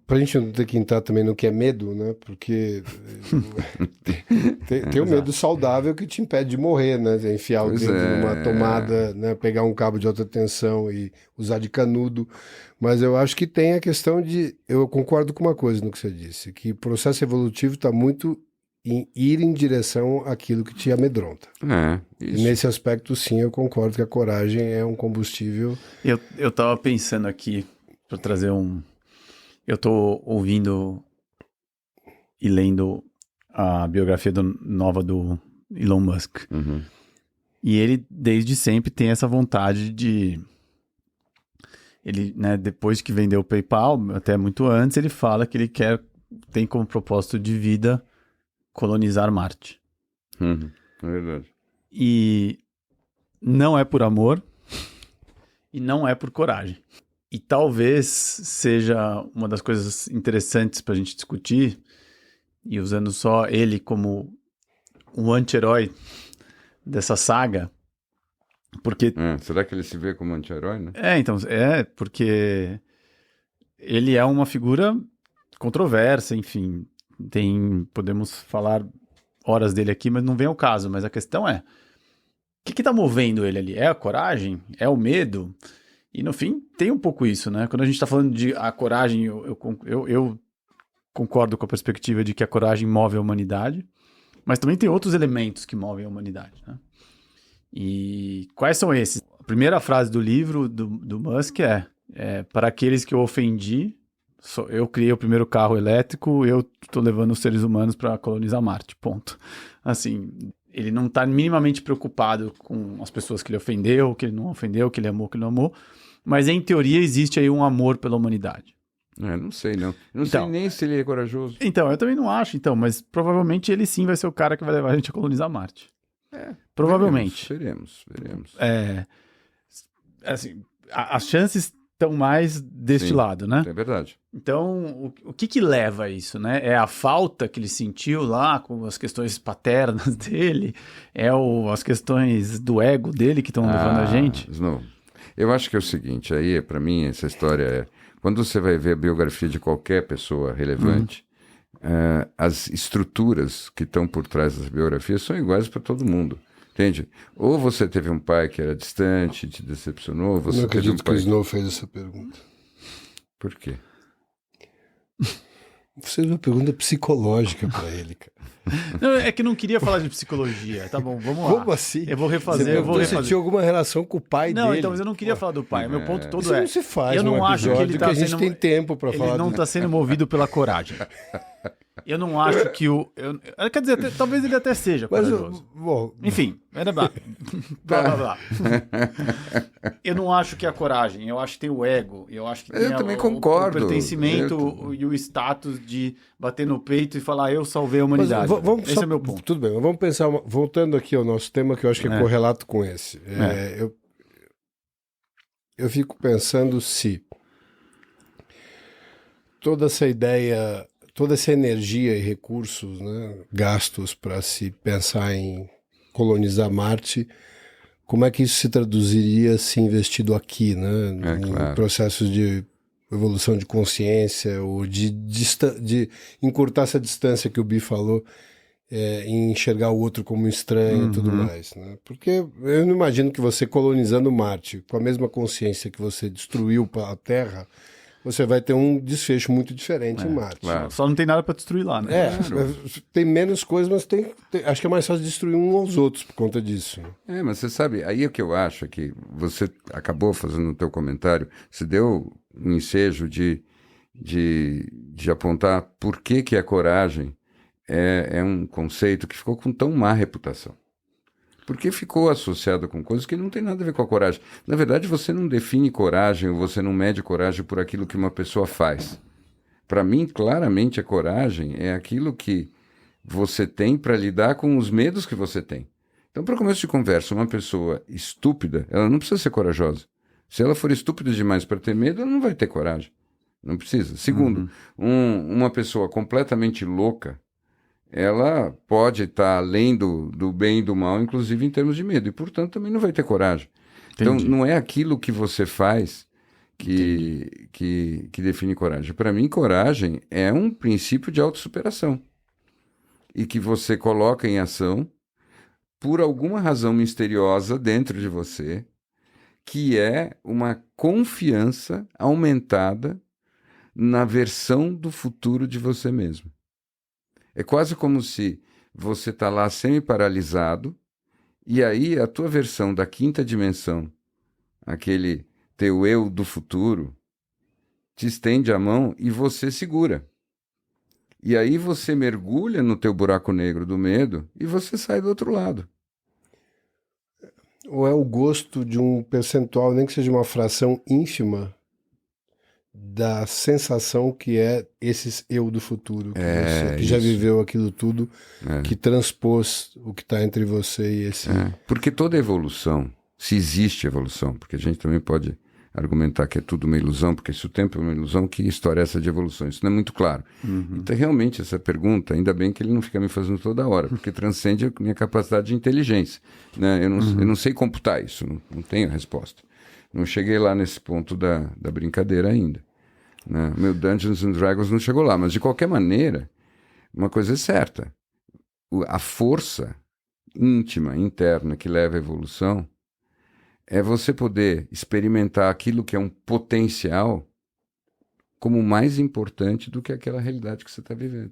para a gente não ter que entrar também no que é medo, né? Porque tem o medo saudável que te impede de morrer, né? Enfiar o dedo numa tomada, né? Pegar um cabo de alta tensão e usar de canudo. Mas eu acho que tem a questão de... Eu concordo com uma coisa no que você disse, que o processo evolutivo está muito em ir em direção àquilo que te amedronta. Isso. E nesse aspecto, sim, eu concordo que a coragem é um combustível... Eu tava pensando aqui, para trazer um... Eu tô ouvindo e lendo a biografia nova do Elon Musk. Uhum. E ele, desde sempre, tem essa vontade de... Ele, né, depois que vendeu o PayPal, até muito antes, ele fala que ele tem como propósito de vida colonizar Marte. É verdade. E não é por amor e não é por coragem. E talvez seja uma das coisas interessantes para a gente discutir, e usando só ele como um anti-herói dessa saga, porque... será que ele se vê como anti-herói, né? Então, porque ele é uma figura controversa, enfim, podemos falar horas dele aqui, mas não vem ao caso, mas a questão é, que tá movendo ele ali? É a coragem? É o medo? E no fim, tem um pouco isso, né? Quando a gente tá falando de a coragem, eu concordo com a perspectiva de que a coragem move a humanidade, mas também tem outros elementos que movem a humanidade, né? E quais são esses? A primeira frase do livro do Musk é para aqueles que eu ofendi, eu criei o primeiro carro elétrico, eu tô levando os seres humanos para colonizar Marte, ponto. Assim, ele não tá minimamente preocupado com as pessoas que ele ofendeu, que ele não ofendeu, que ele amou, que ele não amou, mas em teoria existe aí um amor pela humanidade. Não sei, não. Eu não Então, sei nem se ele é corajoso. Então, eu também não acho, mas provavelmente ele sim vai ser o cara que vai levar a gente a colonizar Marte. Provavelmente. Veremos. Assim, as chances estão mais deste Sim, lado, né? É verdade. Então, o que leva a isso, né? É a falta que ele sentiu lá com as questões paternas dele? As questões do ego dele que estão levando a gente? Snow, eu acho que é o seguinte, aí para mim essa história é, quando você vai ver a biografia de qualquer pessoa relevante, as estruturas que estão por trás das biografias são iguais para todo mundo. Entende? Ou você teve um pai que era distante, te decepcionou, ou você Não teve um acredito que pai... o Snow fez essa pergunta. Por quê? Você fez uma pergunta psicológica pra ele, cara. Não, é que não queria falar de psicologia. Tá bom, vamos lá. Como assim? Eu vou refazer, Você perguntou se tinha alguma relação com o pai Não, dele. então, mas eu não queria falar do pai. O meu ponto todo Isso é... não se faz eu não num acho que episódio ele tá a gente sendo... tem tempo pra falar. Ele não tá sendo movido pela coragem. Eu não acho que quer dizer, talvez ele até seja corajoso. Bom, Enfim, blá, blá, blá. Eu não acho que é a coragem, eu acho que tem o ego, eu acho que tem também concordo. o pertencimento e o status de bater no peito e falar eu salvei a humanidade. Esse é o meu ponto. Tudo bem, mas vamos pensar, voltando aqui ao nosso tema, que eu acho que é correlato com esse. Eu fico pensando se toda essa ideia, toda essa energia e recursos, né, gastos para se pensar em colonizar Marte, como é que isso se traduziria se investido aqui, né, em processos de evolução de consciência ou de encurtar essa distância que o Bi falou, em enxergar o outro como estranho e tudo mais, né? Porque eu não imagino que você colonizando Marte com a mesma consciência que você destruiu a Terra, você vai ter um desfecho muito diferente em Marte. Claro. Só não tem nada para destruir lá, né? Tem menos coisas, mas acho que é mais fácil destruir uns aos outros por conta disso. Mas você sabe, aí é o que eu acho que você acabou fazendo no teu comentário, você deu um ensejo de apontar por que a coragem é um conceito que ficou com tão má reputação. Porque ficou associado com coisas que não tem nada a ver com a coragem. Na verdade, você não define coragem, ou você não mede coragem por aquilo que uma pessoa faz. Para mim, claramente, a coragem é aquilo que você tem para lidar com os medos que você tem. Então, para começo de conversa, uma pessoa estúpida, ela não precisa ser corajosa. Se ela for estúpida demais para ter medo, ela não vai ter coragem. Não precisa. Segundo, uma pessoa completamente louca, ela pode estar além do bem e do mal, inclusive em termos de medo, e, portanto, também não vai ter coragem. Entendi. Então, não é aquilo que você faz que define coragem. Para mim, coragem é um princípio de autossuperação e que você coloca em ação por alguma razão misteriosa dentro de você, que é uma confiança aumentada na versão do futuro de você mesmo. É quase como se você está lá semi-paralisado e aí a tua versão da quinta dimensão, aquele teu eu do futuro, te estende a mão e você segura. E aí você mergulha no teu buraco negro do medo e você sai do outro lado. Ou é o gosto de um percentual, nem que seja uma fração ínfima, da sensação que é esse eu do futuro, que já viveu aquilo tudo, que transpôs o que está entre você e esse... Porque toda evolução, se existe evolução, porque a gente também pode argumentar que é tudo uma ilusão, porque se o tempo é uma ilusão, que história é essa de evolução? Isso não é muito claro. Então, realmente, essa pergunta, ainda bem que ele não fica me fazendo toda hora, porque transcende a minha capacidade de inteligência. Né? Eu não sei computar isso, não tenho a resposta. Não cheguei lá nesse ponto da brincadeira ainda. Né? Meu Dungeons and Dragons não chegou lá, mas de qualquer maneira, uma coisa é certa. A força íntima, interna, que leva à evolução, é você poder experimentar aquilo que é um potencial como mais importante do que aquela realidade que você está vivendo.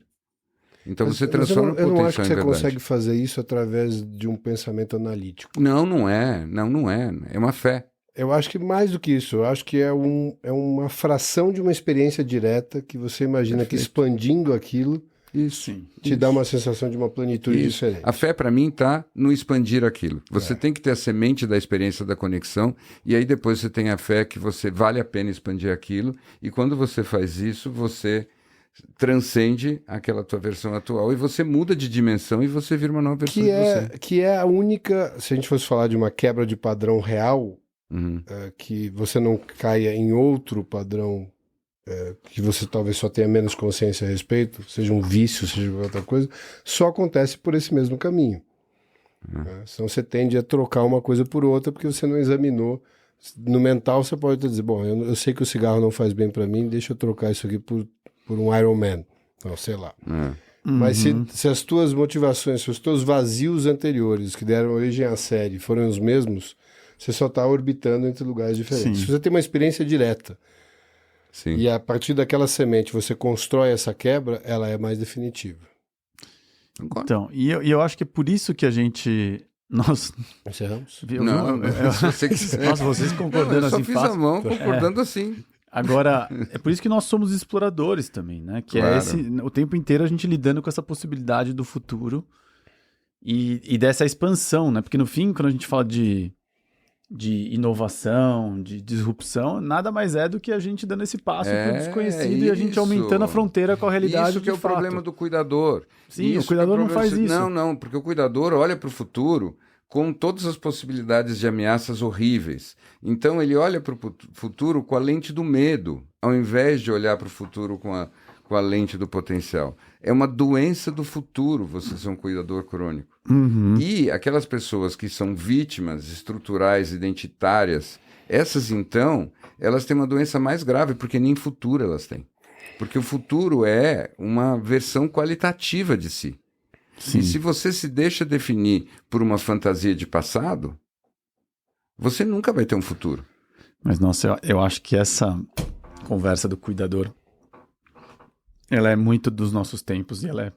Então você transforma o potencial em verdade. Eu não acho que você consegue fazer isso através de um pensamento analítico. Não é. É uma fé. Eu acho que mais do que isso, eu acho que é uma fração de uma experiência direta que você imagina que expandindo aquilo te dá uma sensação de uma plenitude diferente. A fé, para mim, está no expandir aquilo. Você tem que ter a semente da experiência da conexão, e aí depois você tem a fé que você vale a pena expandir aquilo, e quando você faz isso, você transcende aquela tua versão atual, e você muda de dimensão, e você vira uma nova versão de você. Que é a única, se a gente fosse falar de uma quebra de padrão real, que você não caia em outro padrão que você talvez só tenha menos consciência a respeito, seja um vício, seja outra coisa, só acontece por esse mesmo caminho. Então você tende a trocar uma coisa por outra porque você não examinou. No mental você pode dizer, bom, eu sei que o cigarro não faz bem para mim, deixa eu trocar isso aqui por um Iron Man, não, sei lá. Mas se as tuas motivações, se os teus vazios anteriores que deram origem à série foram os mesmos, você só está orbitando entre lugares diferentes. Se você tem uma experiência direta, e a partir daquela semente você constrói essa quebra, ela é mais definitiva. Então, e eu acho que é por isso que a gente... Nós... Encerramos? Se você quiser. Nossa, vocês concordando assim fácil. Eu só fiz a mão concordando assim. Agora, é por isso que nós somos exploradores também, né? Que é o tempo inteiro a gente lidando com essa possibilidade do futuro e dessa expansão, né? Porque no fim, quando a gente fala de inovação, de disrupção, nada mais é do que a gente dando esse passo para o desconhecido e a gente aumentando a fronteira com a realidade. Isso que é o problema do cuidador. Sim, o cuidador não faz isso. Não, porque o cuidador olha para o futuro com todas as possibilidades de ameaças horríveis. Então ele olha para o futuro com a lente do medo, ao invés de olhar para o futuro com a lente do potencial. É uma doença do futuro você ser um cuidador crônico. E aquelas pessoas que são vítimas estruturais, identitárias, essas então, elas têm uma doença mais grave, porque nem futuro elas têm. Porque o futuro é uma versão qualitativa de si. Sim. E se você se deixa definir por uma fantasia de passado, você nunca vai ter um futuro. Mas, nossa, eu acho que essa conversa do cuidador, ela é muito dos nossos tempos, e ela é,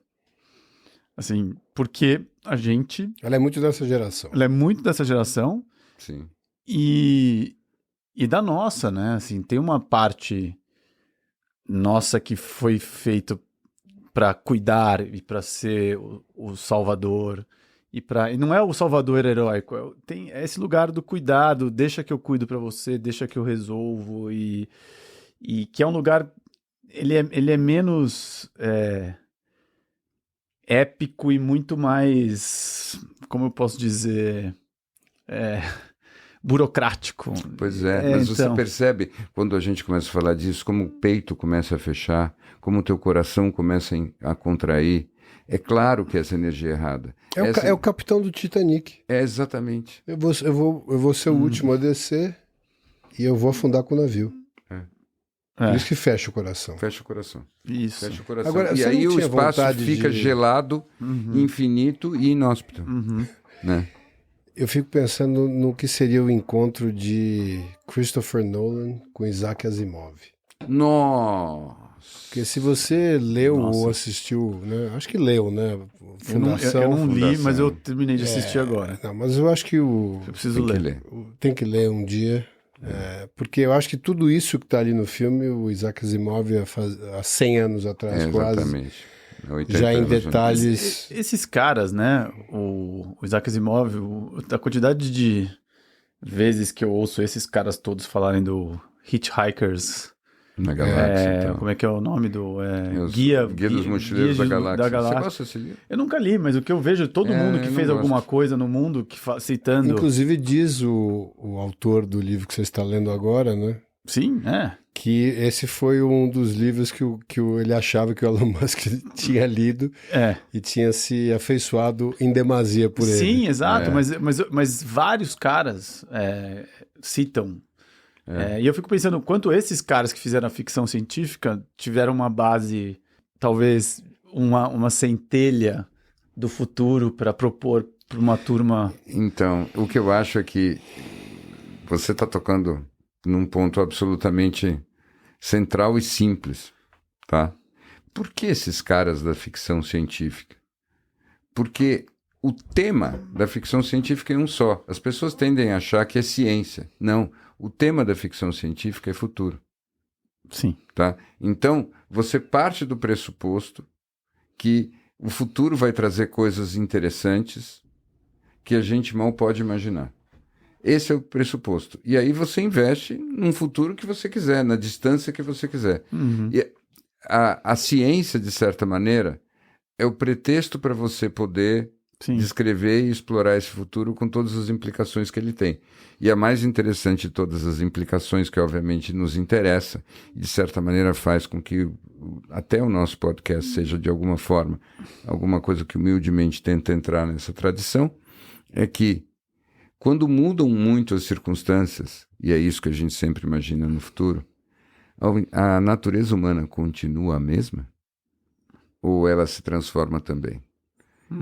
assim, porque a gente... Ela é muito dessa geração. Ela é muito dessa geração. Sim. E da nossa, né? Assim, tem uma parte nossa que foi feito para cuidar e para ser o salvador. E não é o salvador heróico, tem esse lugar do cuidado, deixa que eu cuido para você, deixa que eu resolvo. E que é um lugar... Ele é menos épico e muito mais, como eu posso dizer, burocrático. Pois é, mas então... você percebe, quando a gente começa a falar disso, como o peito começa a fechar, como o teu coração começa a contrair. É claro que essa energia é errada. É o capitão do Titanic. É, exatamente. Eu vou ser o último a descer e eu vou afundar com o navio. Por isso que fecha o coração. Fecha o coração. Isso. Fecha o coração. Agora, e aí o espaço fica gelado, infinito e inóspito. Né? Eu fico pensando no que seria o encontro de Christopher Nolan com Isaac Asimov. Nossa! Porque se você leu ou assistiu, né? Acho que leu, né? Fundação. Eu não li, mas eu terminei de assistir agora. Não, mas eu acho que eu preciso ler. Tem que ler um dia. Porque eu acho que tudo isso que está ali no filme, o Isaac Asimov há 100 anos atrás, quase, já em detalhes. Esses caras, né? O Isaac Asimov, a quantidade de vezes que eu ouço esses caras todos falarem do Hitchhikers na Galáxia. Então. Como é que é o nome do Guia dos Mochileiros da Galáxia. Você gosta desse livro? Eu nunca li, mas o que eu vejo, todo mundo que fez alguma coisa no mundo citando... Inclusive diz o autor do livro que você está lendo agora, né? Sim, que esse foi um dos livros que ele achava que o Elon Musk tinha lido e tinha se afeiçoado em demasia por ele. Sim, exato, mas vários caras citam. E eu fico pensando quanto esses caras que fizeram a ficção científica tiveram uma base, talvez uma centelha do futuro para propor para uma turma... Então, o que eu acho é que você está tocando num ponto absolutamente central e simples, tá? Por que esses caras da ficção científica? Porque o tema da ficção científica é um só. As pessoas tendem a achar que é ciência. Não, o tema da ficção científica é futuro. Sim. Tá? Então, você parte do pressuposto que o futuro vai trazer coisas interessantes que a gente mal pode imaginar. Esse é o pressuposto. E aí você investe num futuro que você quiser, na distância que você quiser. Uhum. E a ciência, de certa maneira, é o pretexto para você poder Sim. descrever e explorar esse futuro com todas as implicações que ele tem. E a mais interessante de todas as implicações, que obviamente nos interessa, e de certa maneira faz com que até o nosso podcast seja de alguma forma, alguma coisa que humildemente tenta entrar nessa tradição, é que quando mudam muito as circunstâncias, e é isso que a gente sempre imagina no futuro, a natureza humana continua a mesma? Ou ela se transforma também?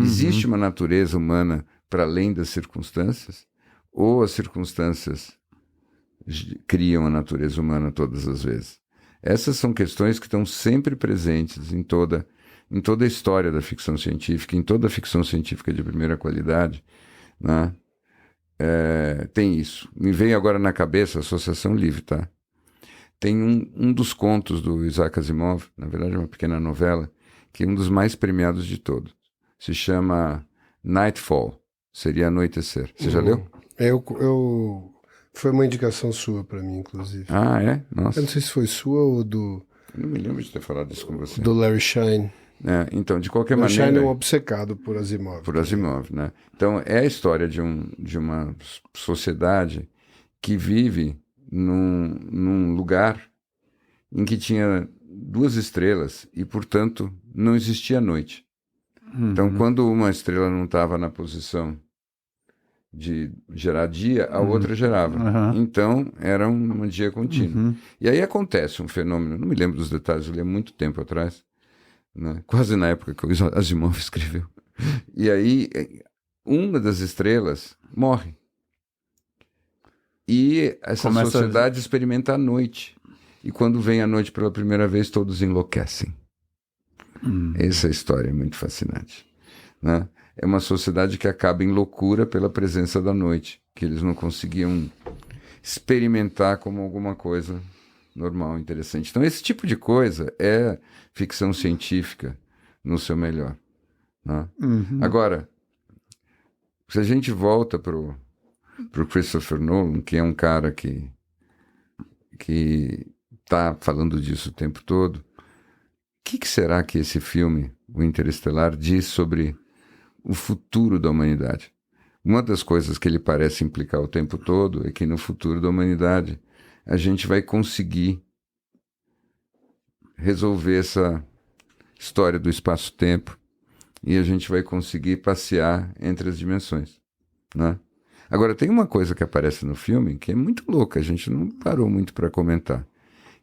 Existe uma natureza humana para além das circunstâncias? Ou as circunstâncias criam a natureza humana todas as vezes? Essas são questões que estão sempre presentes em toda a história da ficção científica, em toda a ficção científica de primeira qualidade, né? Tem isso. Me veio agora na cabeça a Associação Livre, tá? Tem um dos contos do Isaac Asimov, na verdade uma pequena novela, que é um dos mais premiados de todos. Se chama Nightfall, seria Anoitecer. Você já leu? Foi uma indicação sua para mim, inclusive. Ah, é? Nossa. Eu não sei se foi sua ou do... Eu não me lembro de ter falado isso com você. Do Larry Shine. Então, de qualquer Larry maneira... Shine é um obcecado por Asimov. Por Asimov, né? Então, é a história de uma sociedade que vive num lugar em que tinha 2 estrelas e, portanto, não existia noite. Então, quando uma estrela não estava na posição de gerar dia, a outra gerava. Então, era um dia contínuo. E aí acontece um fenômeno, não me lembro dos detalhes, eu li há muito tempo atrás, né? Quase na época que o Asimov escreveu. E aí, uma das estrelas morre. E essa sociedade experimenta a noite. E quando vem a noite pela primeira vez, todos enlouquecem. Essa história é muito fascinante, né? É uma sociedade que acaba em loucura pela presença da noite, que eles não conseguiam experimentar como alguma coisa normal, interessante. Então, esse tipo de coisa é ficção científica no seu melhor, né? Agora, se a gente volta pro Christopher Nolan, que é um cara que está falando disso o tempo todo, o que será que esse filme, o Interestelar, diz sobre o futuro da humanidade? Uma das coisas que ele parece implicar o tempo todo é que no futuro da humanidade a gente vai conseguir resolver essa história do espaço-tempo e a gente vai conseguir passear entre as dimensões, né? Agora, tem uma coisa que aparece no filme que é muito louca, a gente não parou muito para comentar,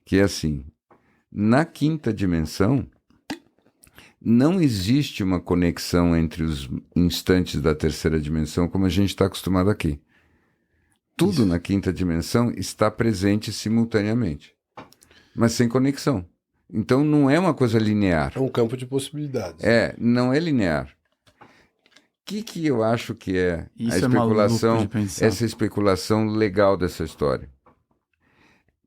que é assim: na 5ª dimensão, não existe uma conexão entre os instantes da 3ª dimensão como a gente está acostumado aqui. Tudo na 5ª dimensão está presente simultaneamente, mas sem conexão. Então não é uma coisa linear. É um campo de possibilidades. Não é linear. O que eu acho que é Isso a especulação, de pensar. essa especulação legal dessa história?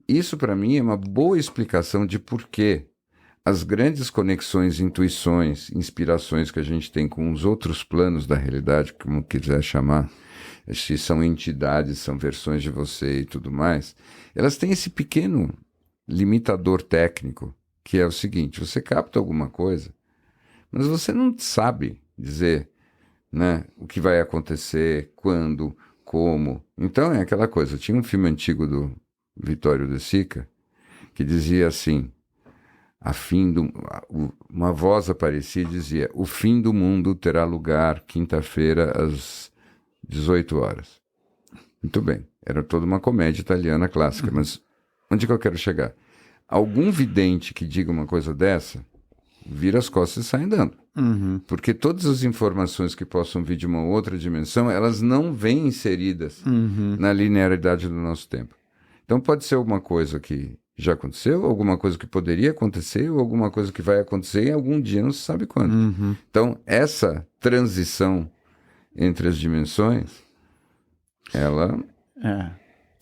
Isso, para mim, é uma boa explicação de por que as grandes conexões, intuições, inspirações que a gente tem com os outros planos da realidade, como quiser chamar, se são entidades, são versões de você e tudo mais, elas têm esse pequeno limitador técnico, que é o seguinte: você capta alguma coisa, mas você não sabe dizer, né, o que vai acontecer, quando, como. Então é aquela coisa. Tinha um filme antigo do Vittorio De Sica que dizia assim: uma voz aparecia e dizia: o fim do mundo terá lugar quinta-feira às 18 horas. Muito bem, era toda uma comédia italiana clássica, mas onde que eu quero chegar? Algum vidente que diga uma coisa dessa vira as costas e sai andando. Porque todas as informações que possam vir de uma outra dimensão, elas não vêm inseridas na linearidade do nosso tempo. Então pode ser alguma coisa que já aconteceu, alguma coisa que poderia acontecer, ou alguma coisa que vai acontecer em algum dia, não se sabe quando. Então, essa transição entre as dimensões, ela...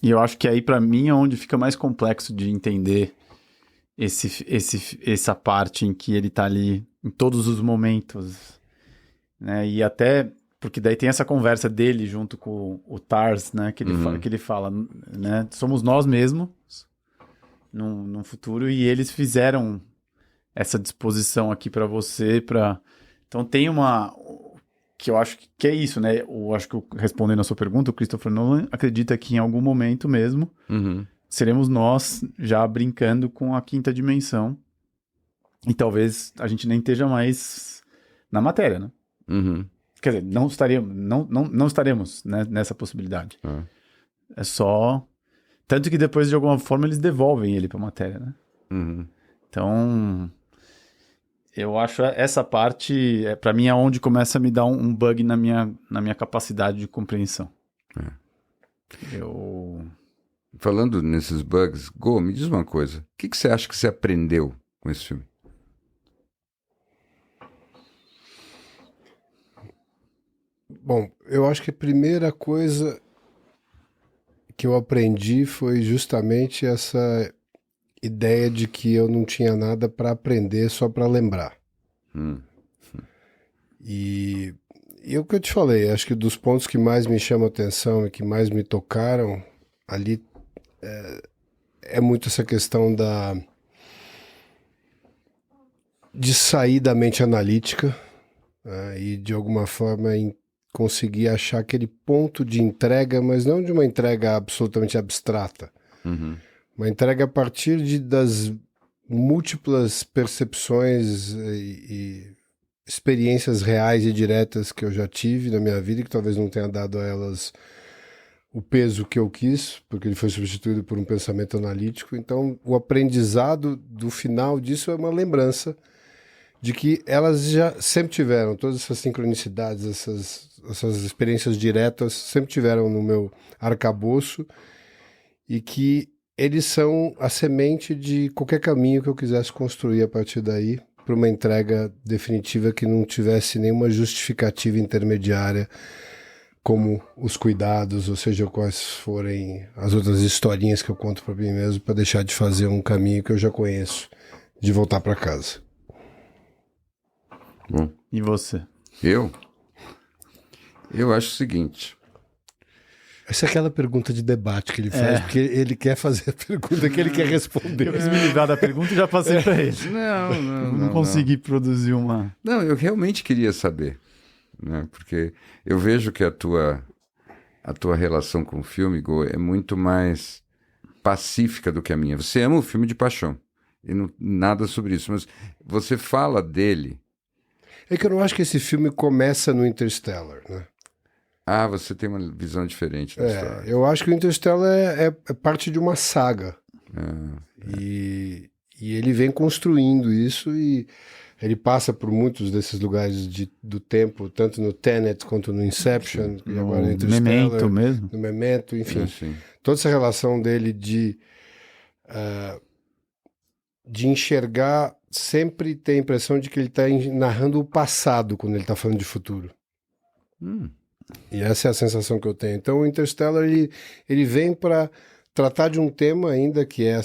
E eu acho que aí, para mim, é onde fica mais complexo de entender essa parte em que ele tá ali em todos os momentos, né? E até... Porque daí tem essa conversa dele junto com o Tars, né? Que ele fala, né? Somos nós mesmos num futuro, e eles fizeram essa disposição aqui para você, então tem uma... Que eu acho que é isso, né? Eu acho que, respondendo a sua pergunta, o Christopher Nolan acredita que em algum momento mesmo seremos nós já brincando com a quinta dimensão, e talvez a gente nem esteja mais na matéria, né? Quer dizer, não estaremos né, nessa possibilidade. É só... Tanto que depois, de alguma forma, eles devolvem ele pra matéria, né? Então, eu acho essa parte, pra mim, é onde começa a me dar um bug na minha capacidade de compreensão. Falando nesses bugs, Go, me diz uma coisa. O que você acha que você aprendeu com esse filme? Bom, eu acho que a primeira coisa que eu aprendi foi justamente essa ideia de que eu não tinha nada para aprender, só para lembrar. E o que eu te falei, acho que dos pontos que mais me chamam a atenção e que mais me tocaram ali é muito essa questão de sair da mente analítica, né, e de alguma forma conseguir achar aquele ponto de entrega, mas não de uma entrega absolutamente abstrata. Uma entrega a partir das múltiplas percepções e experiências reais e diretas que eu já tive na minha vida, e que talvez não tenha dado a elas o peso que eu quis, porque ele foi substituído por um pensamento analítico. Então, o aprendizado do final disso é uma lembrança de que elas já sempre tiveram, todas essas sincronicidades, essas experiências diretas sempre tiveram no meu arcabouço, e que eles são a semente de qualquer caminho que eu quisesse construir a partir daí, para uma entrega definitiva que não tivesse nenhuma justificativa intermediária, como os cuidados, ou seja, quais forem as outras historinhas que eu conto para mim mesmo, para deixar de fazer um caminho que eu já conheço, de voltar para casa. Bom. E você? Eu acho o seguinte. Essa é aquela pergunta de debate que ele faz, porque ele quer fazer a pergunta que ele quer responder. Eu quis me livrar da pergunta e já passei para ele. Não consegui produzir uma... Não, eu realmente queria saber, né? Porque eu vejo que a tua relação com o filme, Go, é muito mais pacífica do que a minha. Você ama o filme de paixão, e nada sobre isso, mas você fala dele... É que eu não acho que esse filme começa no Interstellar, né? Ah, você tem uma visão diferente da história. Eu acho que o Interstellar é parte de uma saga. E ele vem construindo isso, e ele passa por muitos desses lugares do tempo, tanto no Tenet quanto no Inception, e agora no Interstellar, Memento mesmo. No Memento, enfim. Sim. Toda essa relação dele de enxergar, sempre ter a impressão de que ele está narrando o passado quando ele está falando de futuro. E essa é a sensação que eu tenho. Então o Interstellar ele vem para tratar de um tema ainda, que é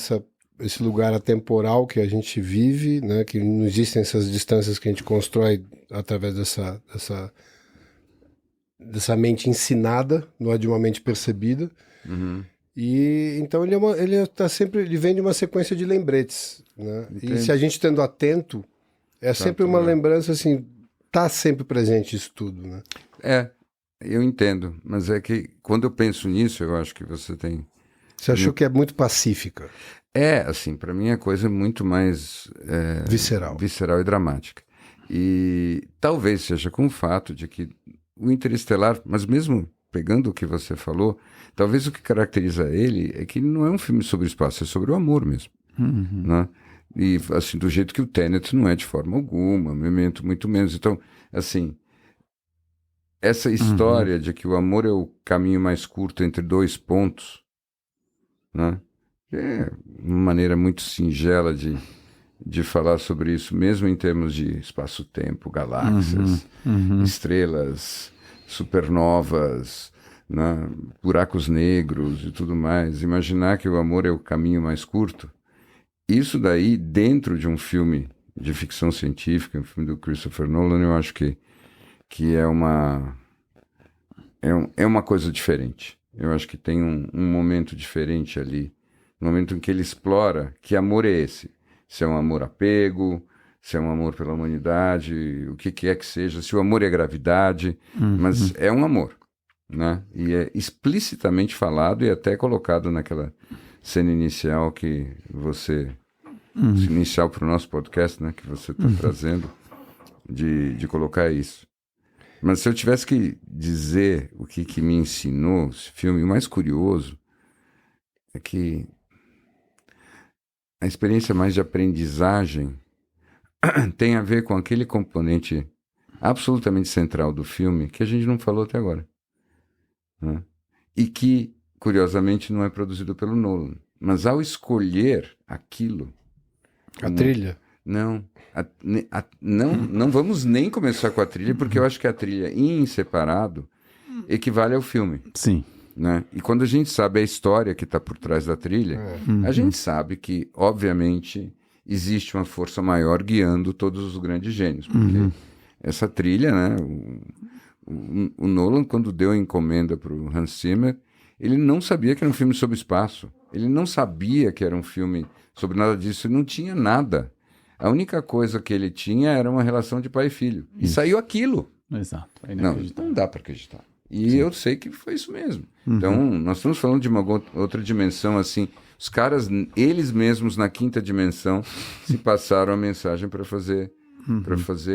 esse lugar atemporal que a gente vive, né? Que não existem essas distâncias que a gente constrói através dessa mente ensinada, não é de uma mente percebida. E então ele vem de uma sequência de lembretes, né? E se a gente estando atento, sempre uma lembrança assim, tá sempre presente isso tudo, né? Eu entendo, mas é que quando eu penso nisso, eu acho que você tem... Você achou que é muito pacífica? Assim, para mim a coisa é muito mais... visceral e dramática. E talvez seja com o fato de que o Interestelar, mas mesmo pegando o que você falou, talvez o que caracteriza ele é que não é um filme sobre o espaço, é sobre o amor mesmo. Né? E, assim, do jeito que o Tenet não é de forma alguma, Memento muito menos. Então, assim, essa história de que o amor é o caminho mais curto entre dois pontos, né? É uma maneira muito singela de falar sobre isso, mesmo em termos de espaço-tempo, galáxias, estrelas, supernovas, né? Buracos negros e tudo mais. Imaginar que o amor é o caminho mais curto, isso daí, dentro de um filme de ficção científica, um filme do Christopher Nolan, eu acho que é uma coisa diferente. Eu acho que tem um momento diferente ali, um momento em que ele explora que amor é esse. Se é um amor apego, se é um amor pela humanidade, o que quer que seja, se o amor é gravidade, mas é um amor, né? E é explicitamente falado e até colocado naquela cena inicial que você... inicial para o nosso podcast, né? Que você está trazendo, de colocar isso. Mas se eu tivesse que dizer o que me ensinou esse filme, o mais curioso é que a experiência mais de aprendizagem tem a ver com aquele componente absolutamente central do filme que a gente não falou até agora, né? E que, curiosamente, não é produzido pelo Nolan. Mas ao escolher aquilo... A trilha? Não, não vamos nem começar com a trilha, porque eu acho que a trilha em separado equivale ao filme. Sim. Né? E quando a gente sabe a história que está por trás da trilha, a gente sabe que, obviamente, existe uma força maior guiando todos os grandes gênios. Porque essa trilha, né, o Nolan, quando deu a encomenda para o Hans Zimmer, ele não sabia que era um filme sobre espaço. Ele não sabia que era um filme sobre nada disso. Não tinha nada. A única coisa que ele tinha era uma relação de pai e filho. E saiu aquilo. Exato. Não dá para acreditar. E eu sei que foi isso mesmo. Então, nós estamos falando de uma outra dimensão, assim. Os caras, eles mesmos, na quinta dimensão, se passaram a mensagem para fazer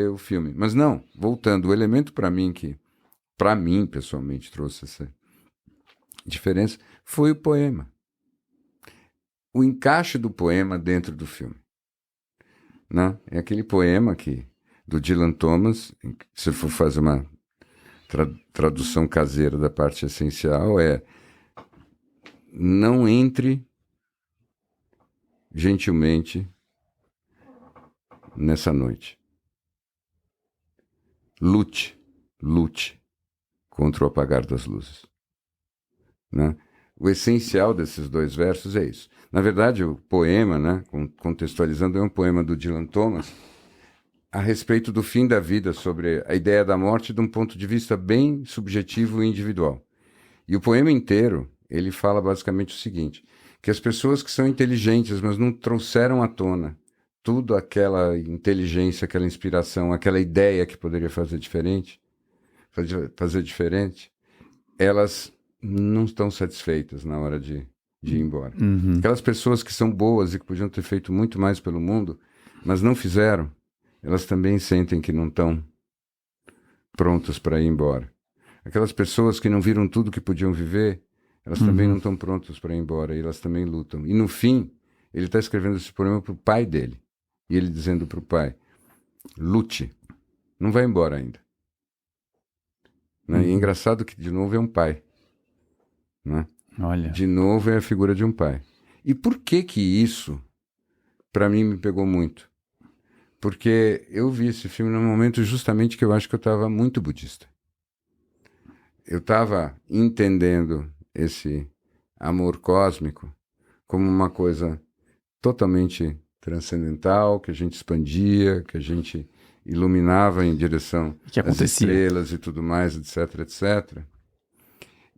o filme. Mas não, voltando, o elemento para mim pessoalmente, trouxe essa diferença, foi o poema. O encaixe do poema dentro do filme. Né? É aquele poema do Dylan Thomas, se for fazer uma tradução caseira da parte essencial, é: não entre gentilmente nessa noite. Lute contra o apagar das luzes. Né? O essencial desses dois versos é isso. Na verdade, o poema, né, contextualizando, é um poema do Dylan Thomas a respeito do fim da vida, sobre a ideia da morte de um ponto de vista bem subjetivo e individual. E o poema inteiro, ele fala basicamente o seguinte, que as pessoas que são inteligentes, mas não trouxeram à tona tudo aquela inteligência, aquela inspiração, aquela ideia que poderia fazer diferente, elas não estão satisfeitas na hora de ir embora. Aquelas pessoas que são boas e que podiam ter feito muito mais pelo mundo, mas não fizeram, elas também sentem que não estão prontas para ir embora. Aquelas pessoas que não viram tudo que podiam viver, elas também não estão prontas para ir embora, e elas também lutam. E no fim, ele está escrevendo esse poema para o pai dele, e ele dizendo para o pai: lute, não vai embora ainda. Né? E é engraçado que, de novo, é um pai. Né? Olha. De novo, é a figura de um pai. E por que isso, para mim, me pegou muito? Porque eu vi esse filme num momento justamente que eu acho que eu estava muito budista. Eu estava entendendo esse amor cósmico como uma coisa totalmente transcendental, que a gente expandia, que a gente iluminava em direção às estrelas e tudo mais, etc, etc.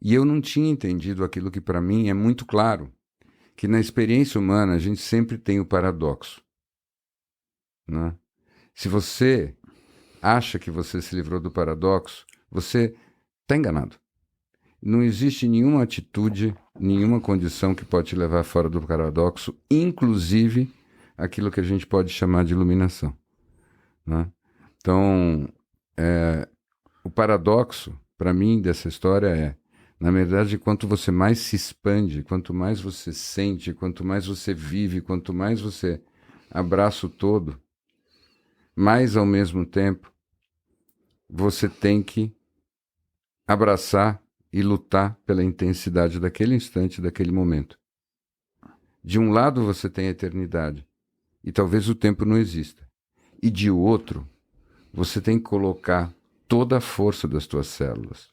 E eu não tinha entendido aquilo que para mim é muito claro, que na experiência humana a gente sempre tem o paradoxo. Né? Se você acha que você se livrou do paradoxo, você está enganado. Não existe nenhuma atitude, nenhuma condição que pode te levar fora do paradoxo, inclusive aquilo que a gente pode chamar de iluminação. Né? Então, o paradoxo, para mim, dessa história é, na verdade, quanto você mais se expande, quanto mais você sente, quanto mais você vive, quanto mais você abraça o todo, mas ao mesmo tempo você tem que abraçar e lutar pela intensidade daquele instante, daquele momento. De um lado você tem a eternidade, e talvez o tempo não exista. E de outro, você tem que colocar toda a força das tuas células,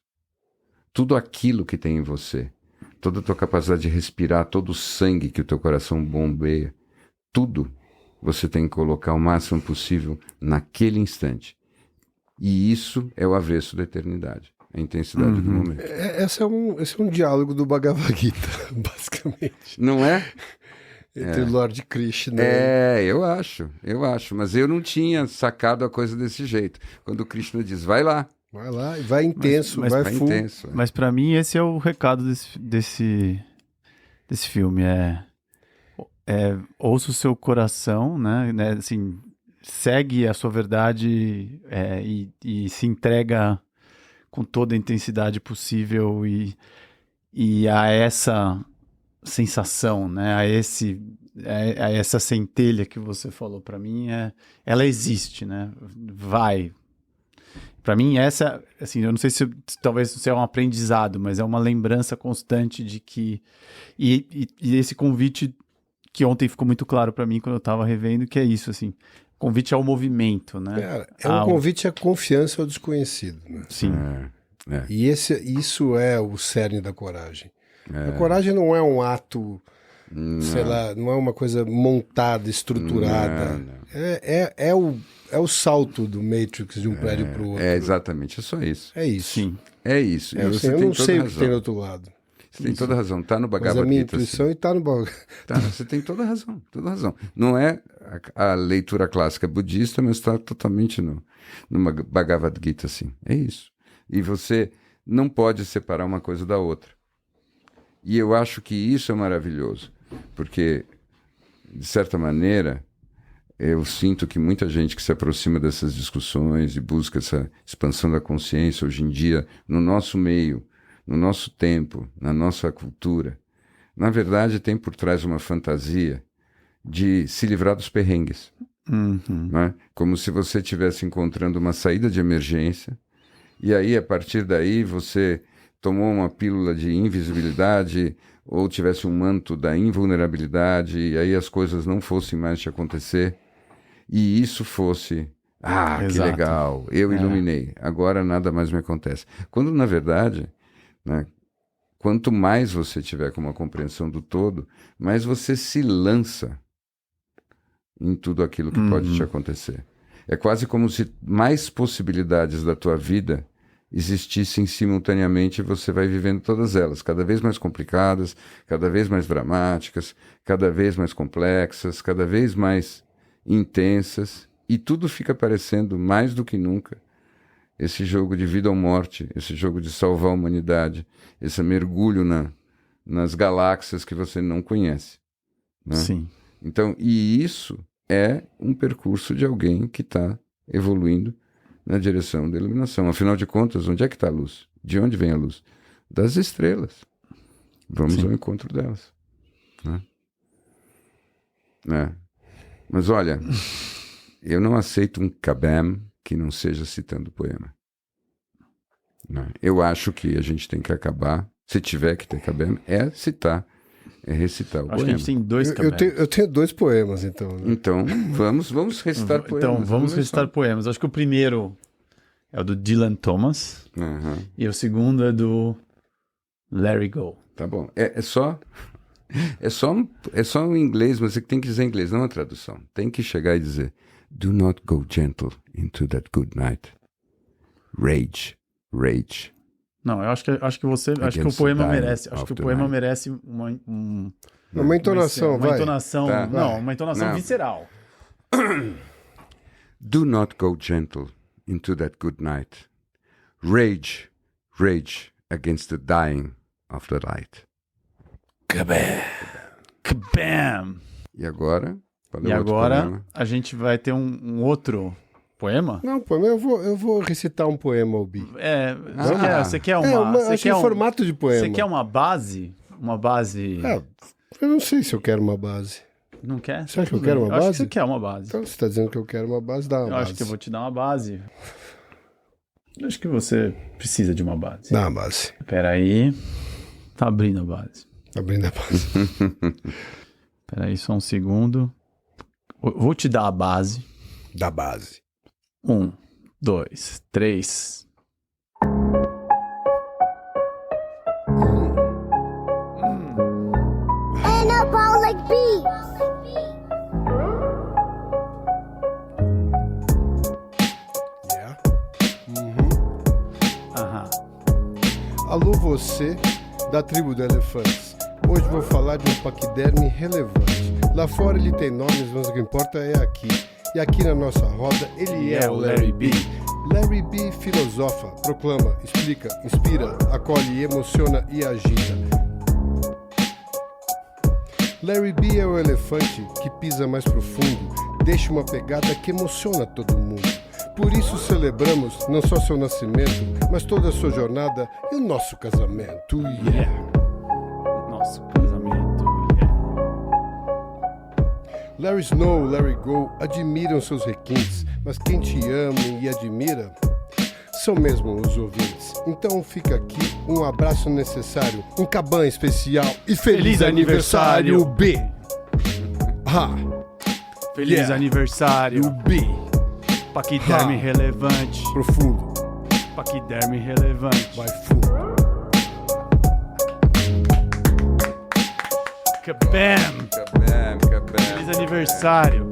tudo aquilo que tem em você, toda a tua capacidade de respirar, todo o sangue que o teu coração bombeia, tudo você tem que colocar o máximo possível naquele instante. E isso é o avesso da eternidade, a intensidade do momento. Esse é um diálogo do Bhagavad Gita, basicamente. Não é? Entre Lord Krishna. Eu acho. Mas eu não tinha sacado a coisa desse jeito. Quando o Krishna diz, vai lá. Vai lá, vai intenso, mas vai Vai full. intenso. Mas pra mim esse é o recado desse filme, ouça o seu coração, né, assim, segue a sua verdade e se entrega com toda a intensidade possível e a essa sensação, né, a essa centelha que você falou, pra mim ela existe, né, Pra mim essa, assim, eu não sei se talvez isso é um aprendizado, mas é uma lembrança constante de que e esse convite que ontem ficou muito claro pra mim quando eu tava revendo, que é isso, assim, convite ao movimento, né? Cara, é um convite à confiança ao desconhecido, né? Sim. E isso é o cerne da coragem. A coragem não é um ato, sei lá, não é uma coisa montada, estruturada. Não. É o salto do Matrix de um prédio para o outro. Exatamente, é só isso. É isso. Sim. É isso. E você eu tem não toda sei o razão. que tem do outro lado. Você tem toda razão. Tá no Mas a Bhagavad minha Gita. intuição assim. está no Bhagavad. Tá, você tem toda razão. Não é a leitura clássica budista, mas está totalmente no Bhagavad Gita, assim. É isso. E você não pode separar uma coisa da outra. E eu acho que isso é maravilhoso, porque, de certa maneira, eu sinto que muita gente que se aproxima dessas discussões e busca essa expansão da consciência hoje em dia, no nosso meio, no nosso tempo, na nossa cultura, na verdade tem por trás uma fantasia de se livrar dos perrengues. Não é? Como se você estivesse encontrando uma saída de emergência, e aí, a partir daí, você tomou uma pílula de invisibilidade ou tivesse um manto da invulnerabilidade, e aí as coisas não fossem mais te acontecer, e isso fosse, que Exato. legal, eu iluminei, agora nada mais me acontece. Quando, na verdade, né, quanto mais você tiver com uma compreensão do todo, mais você se lança em tudo aquilo que pode te acontecer. É quase como se mais possibilidades da tua vida existissem simultaneamente e você vai vivendo todas elas, cada vez mais complicadas, cada vez mais dramáticas, cada vez mais complexas, cada vez mais intensas, e tudo fica parecendo mais do que nunca esse jogo de vida ou morte, esse jogo de salvar a humanidade, esse mergulho nas galáxias que você não conhece. Né? Sim. Então, e isso é um percurso de alguém que está evoluindo na direção da iluminação. Afinal de contas, onde é que está a luz? De onde vem a luz? Das estrelas. Vamos ao encontro delas. Né? Mas olha, eu não aceito um kabam que não seja citando o poema. Né? Eu acho que a gente tem que acabar, se tiver que ter kabam, é recitar o Acho que a poema. gente tem dois Eu tenho 2 poemas, então. Né? Então, vamos recitar poemas. Então, vamos recitar poemas. Acho que o primeiro é o do Dylan Thomas e o segundo é do Larry Go. Tá bom. É só um inglês, mas você tem que dizer em inglês, não a tradução. Tem que chegar e dizer: Do not go gentle into that good night. Rage. Não, eu acho que acho que o poema merece. Acho que o poema merece uma entonação, vai. Uma entonação, Tá. uma entonação Não. visceral. Do not go gentle into that good night. Rage against the dying of the light. Kabam! E agora? Qual é E o outro agora poema? a gente vai ter um outro poema? Não, poema, eu vou recitar um poema, Albi. Você quer uma... Acho que em formato de poema. Você quer uma base? Uma base... Eu não sei se eu quero uma base. Não quer? Você acha que eu quero uma Acho que base? você quer uma base. Então você está dizendo que eu quero uma base, dá uma Eu base. acho que eu vou te dar uma base. Eu acho que você precisa de uma base. Dá uma base. Pera aí. Tá abrindo a base. Abrindo a base. Pera aí só um segundo. Vou te dar a base. Da base. 1, 2, 3. Anabolic beats. Yeah. Aham. Alô você, da tribo de elefantes. Hoje vou falar de um paquiderme relevante. Lá fora ele tem nomes, mas o que importa é aqui. E aqui na nossa roda ele é o Larry B. Larry B filosofa, proclama, explica, inspira, acolhe, emociona e agita. Larry B é o elefante que pisa mais profundo, deixa uma pegada que emociona todo mundo. Por isso celebramos não só seu nascimento, mas toda a sua jornada e o nosso casamento. Yeah! Nosso casamento. Larry Snow, Larry Go admiram seus requintes, mas quem te ama e admira são mesmo os ouvintes. Então fica aqui um abraço necessário, um caban especial e feliz aniversário, B! Ha! Feliz Yeah. aniversário. O B! Paquiderme Ha. relevante. Profundo, Paquiderme relevante. vai fundo. Kabam! Cabam, cabam. Feliz aniversário.